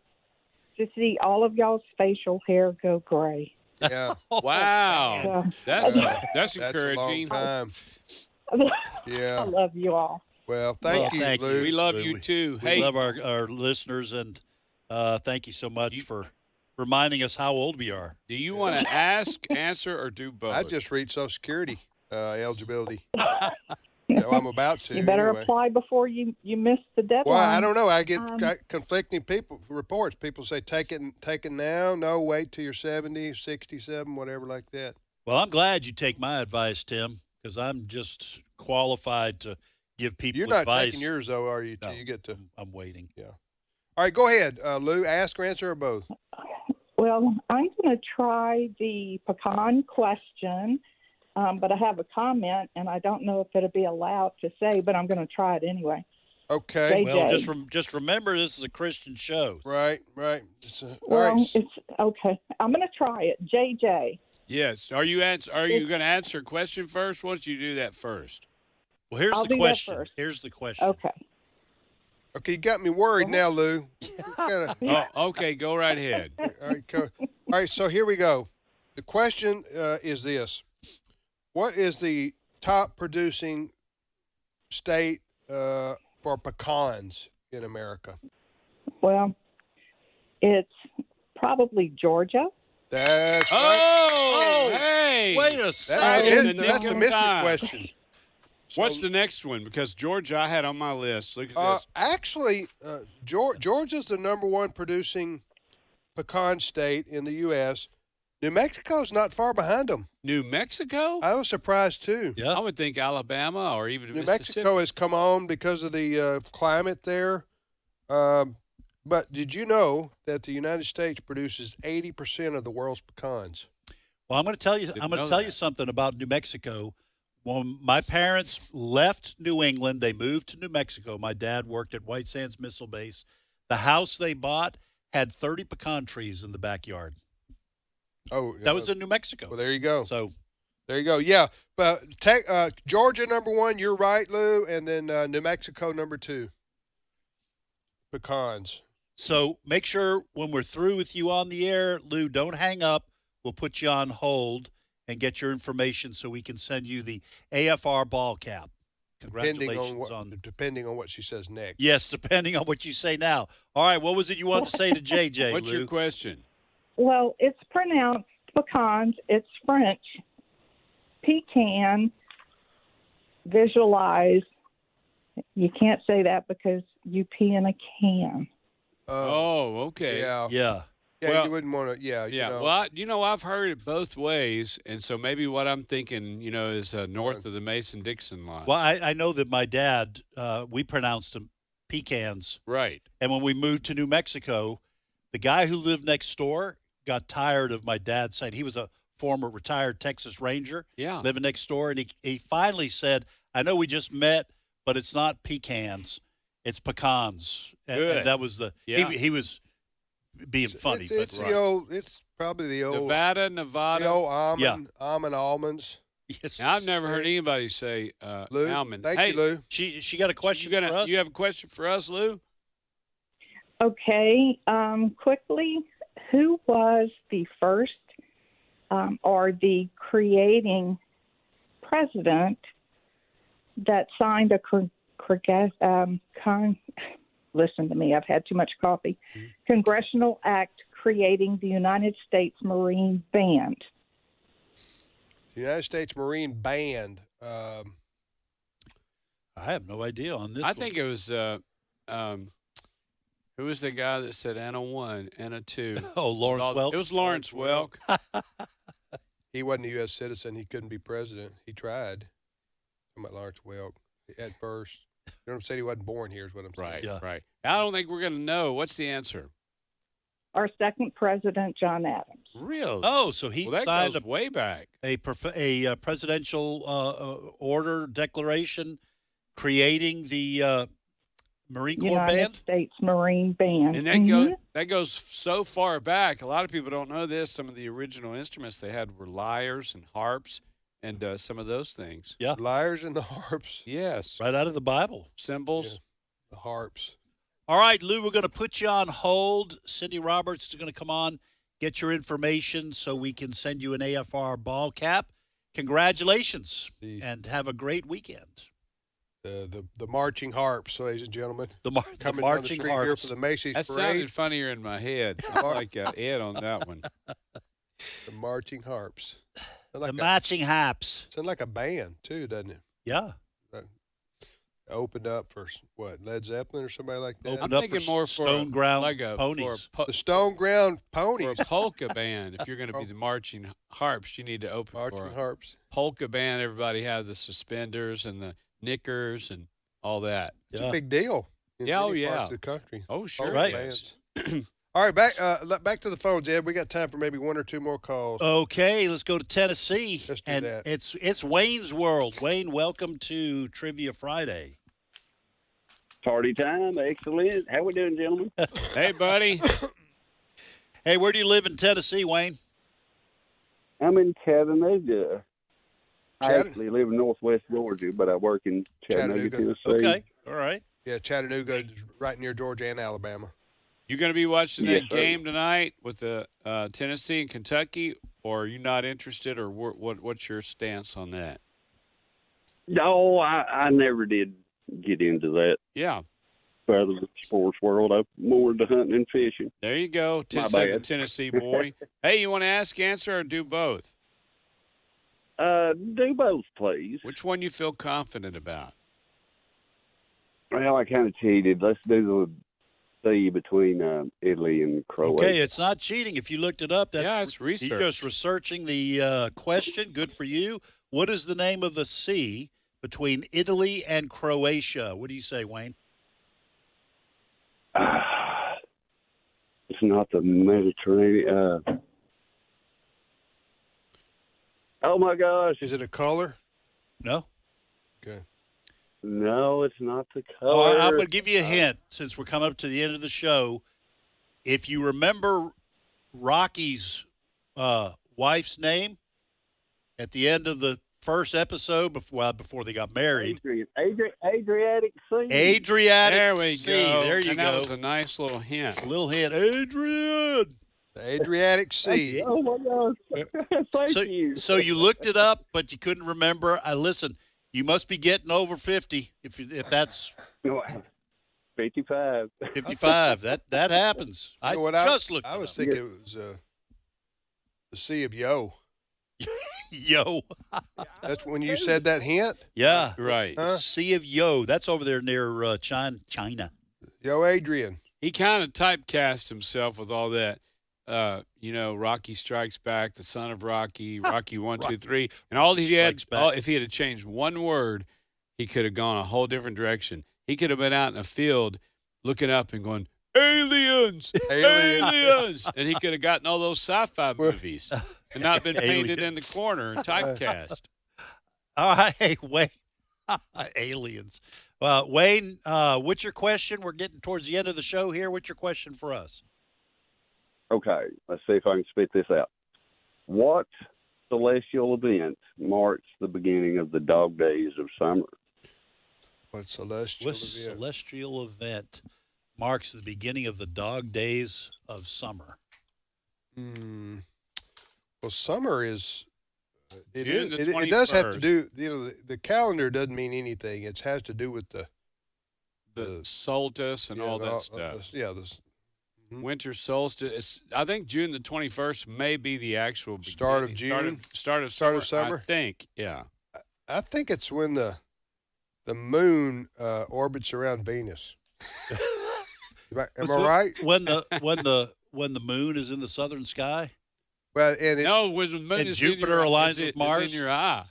to see all of y'all's facial hair go gray. Yeah. Wow. So- That's That's a long encouraging. time. I Yeah. love you all. Well, thank you, Lou. We love Lou. you too. We love our listeners, and thank you so much for reminding us how old we are. Do you want to ask, answer, or do both? I just read Social Security eligibility. No, I'm about to. You better anyway. apply before you miss the deadline. Well, I don't know. I get conflicting reports. People say take it now. No, wait till you're 70, 67, whatever like that. Well, I'm glad you take my advice, Tim, because I'm just qualified to give people You're not advice. taking yours, though, are you? No, You get to. I'm waiting. Yeah. All right, go ahead, Lou. Ask or answer or both. Well, I'm going to try the pecan question, but I have a comment, and I don't know if it'll be allowed to say, but I'm going to try it anyway. Okay. JJ. Well, just remember this is a Christian show. Right. Well, it's okay. I'm going to try it. JJ. Yes. Are you going to answer a question first? Why don't you do that first? Well, here's I'll the do that question. first. Here's the question. Okay. Okay, you got me worried now, Lou. Okay, go right ahead. All right, so here we go. The question is this. What is the top producing state for pecans in America? Well, it's probably Georgia. That's right. Oh, hey. Wait a second. That's the mystery question. What's the next one? Because Georgia I had on my list. Look at this. Actually, Georgia's the number one producing pecan state in the U.S. New Mexico's not far behind them. New Mexico? I was surprised, too. Yeah. I would think Alabama or even New Mississippi. Mexico has come on because of the climate there. But did you know that the United States produces 80% of the world's pecans? Well, I'm going to tell you. I'm going to tell you something about New Mexico. When my parents left New England, they moved to New Mexico. My dad worked at White Sands Missile Base. The house they bought had 30 pecan trees in the backyard. Oh, that was in New Mexico. Well, there you go. So, there you go. Yeah, but Georgia number one. You're right, Lou, and then New Mexico number two. Pecans. So make sure when we're through with you on the air, Lou, don't hang up. We'll put you on hold and get your information so we can send you the AFR ball cap. Congratulations depending on what she says next. Yes, depending on what you say now. All right, what was it you wanted to say to JJ, What's Lou? your question? Well, it's pronounced pecans. It's French. Pecan. Visualize. You can't say that because you pee in a can. Oh, okay. Yeah. Yeah. Yeah, Well, you wouldn't want to. Yeah. Yeah, You know. well, I've heard it both ways, and so maybe what I'm thinking, is north of the Mason-Dixon line. Well, I know that my dad, we pronounced them pecans. Right. And when we moved to New Mexico, the guy who lived next door got tired of my dad saying he was a former retired Texas Ranger. Yeah. Living next door. And he finally said, I know we just met, but it's not pecans. It's pecans. And that was he was being funny. It's but the old. It's probably the old Nevada. The old almond almonds. Yes. Now, I've never heard anybody say Lou, almond. thank hey, you, Lou. She got a question for us? You have a question for us, Lou? Okay. Quickly, who was the first or the creating president that signed a listen to me, I've had too much coffee. Congressional act creating the United States Marine Band? The United States Marine Band. I have no idea on this. I think it was who was the guy that said Anna 1, Anna 2? Oh, Lawrence Welk. It was Lawrence Welk. He wasn't a U.S. citizen. He couldn't be president. He tried. I'm about Lawrence Welk at first. You know what I'm saying? He wasn't born here is what I'm saying. Right, right. I don't think we're going to know. What's the answer? Our second president, John Adams. Really? Oh, so he that signed goes way back. a presidential order declaration creating the Marine Corps United Band? States Marine Band. And that goes so far back. A lot of people don't know this. Some of the original instruments they had were lyres and harps and some of those things. Yeah. Lyres and the harps. Yes. Right out of the Bible. Cymbals. Yeah. The harps. All right, Lou, we're going to put you on hold. Cindy Roberts is going to come on, get your information so we can send you an AFR ball cap. Congratulations, and have a great weekend. The marching harps, ladies and gentlemen. Coming down the marching street here harps. for the Macy's That parade. sounded funnier in my head. I like Ed on that one. The marching harps. The marching harps. Sounds like a band too, doesn't it? Yeah. Opened up for what, Led Zeppelin or somebody like that? I'm thinking more for Stone Ground like a Ponies. For The Stone Ground for Ponies. a polka band. If you're going to be the marching harps, you need to open for Marching a harps. polka band. Everybody have the suspenders and the knickers and all that. It's a big deal. In Yeah, oh, many yeah. parts of the country. Oh, sure. Polka Right. bands. All right, back to the phones, Ed. We got time for maybe one or two more calls. Okay, let's go to Tennessee. Let's do and that. It's Wayne's World. Wayne, welcome to Trivia Friday. Party time. Excellent. How we doing, gentlemen? Hey, buddy. Hey, where do you live in Tennessee, Wayne? I'm in Chattanooga. I actually live in Northwest Georgia, but I work in Chattanooga, Tennessee. Okay, all right. Yeah, Chattanooga is right near Georgia and Alabama. You going to be watching Yes, that sir. game tonight with the Tennessee and Kentucky, or are you not interested, or what's your stance on that? No, I never did get into that Yeah, part of the sports world. I'm more into hunting and fishing. there you go. My Said the bad. Tennessee boy. Hey, you want to ask, answer, or do both? Do both, please. Which one you feel confident about? Well, I kind of cheated. Let's do the sea between Italy and Croatia. Okay, it's not cheating. If you looked it up, that's Yeah, it's research. You're just researching the question. Good for you. What is the name of the sea between Italy and Croatia? What do you say, Wayne? It's not the Mediterranean. Oh, my gosh. Is it a color? No. Okay. No, it's not the color. Oh, I'm going to give you a hint since we're coming up to the end of the show. If you remember Rocky's wife's name at the end of the first episode, before they got married. Adriatic Sea. Adriatic There we Sea. go. There you and go. That was a nice little hint. A little hint. Adrian. The Adriatic Sea. Oh, my gosh. Thank you. So you looked it up, but you couldn't remember. Listen, you must be getting over 50 if that's 55. 55. That happens. You know what, I I was thinking it was the Sea of Yo. Yo. That's when you said that hint? Yeah. Right. Huh? Sea of Yo. That's over there near China. Yo, Adrian. He kind of typecast himself with all that. Rocky Strikes Back, the son of Rocky, Rocky 1, 2, 3, and all he had. If he had changed one word, he could have gone a whole different direction. He could have been out in a field, looking up and going, "Aliens, aliens," and he could have gotten all those sci-fi movies and not been painted in the corner and typecast. All right, Wayne. Aliens. Wayne, what's your question? We're getting towards the end of the show here. What's your question for us? Okay, let's see if I can spit this out. What celestial event marks the beginning of the dog days of summer? What celestial event marks the beginning of the dog days of summer? Well, summer is. It June is. the It does have to 21st. do. The calendar doesn't mean anything. It has to do with the solstice and all that stuff. Winter solstice. I think June the 21st may be the actual Start of beginning. June? Start of Start summer. of summer? I think, yeah. I think it's when the moon orbits around Venus. Am I right? When the moon is in the southern sky? Well, and when the moon and is Jupiter in your, aligns is with it- Mars. Is in your eye.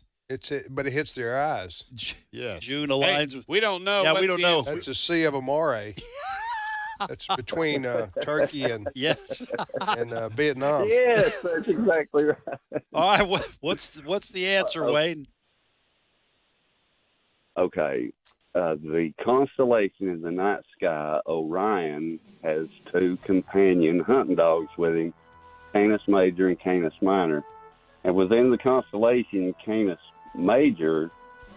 But it hits their eyes. Yes. June aligns Hey, with. we don't know. Yeah, What's we don't the know. answer? That's the Sea of Amore. That's between Turkey and Yes. and Vietnam. Yes, that's exactly right. All right. What's the answer, Wayne? Okay, the constellation in the night sky, Orion, has two companion hunting dogs with him, Canis Major and Canis Minor. And within the constellation, Canis Major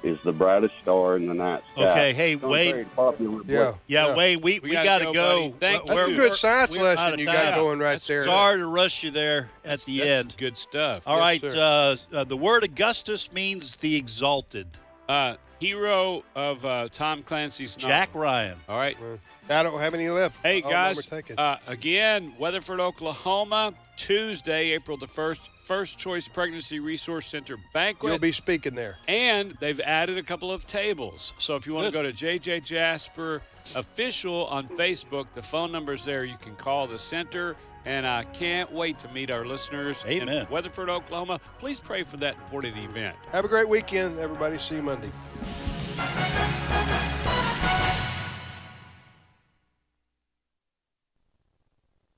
is the brightest star in the night sky. Okay, hey, It's a Wayne. very popular Yeah, Wayne, we gotta go. buddy. Thank That's you. a good science we're out lesson of you got time. going right there. Sorry to rush you there at the end. Good stuff. All Yes, right, sir. the word Augustus means the exalted. Hero of Tom Clancy's novel. Jack Ryan. All right. I don't have any left. Hey, All guys, numbers taken. again, Weatherford, Oklahoma, Tuesday, April the 1st, First Choice Pregnancy Resource Center banquet. You'll be speaking there. And they've added a couple of tables. So if you want to go to JJ Jasper Official on Facebook, the phone number's there. You can call the center. And I can't wait to meet our listeners in Weatherford, Oklahoma. Please pray for that important event. Have a great weekend, everybody. See you Monday.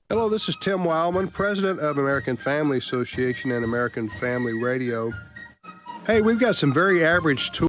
Hello, this is Tim Wildman, president of American Family Association and American Family Radio. Hey, we've got some very average tools.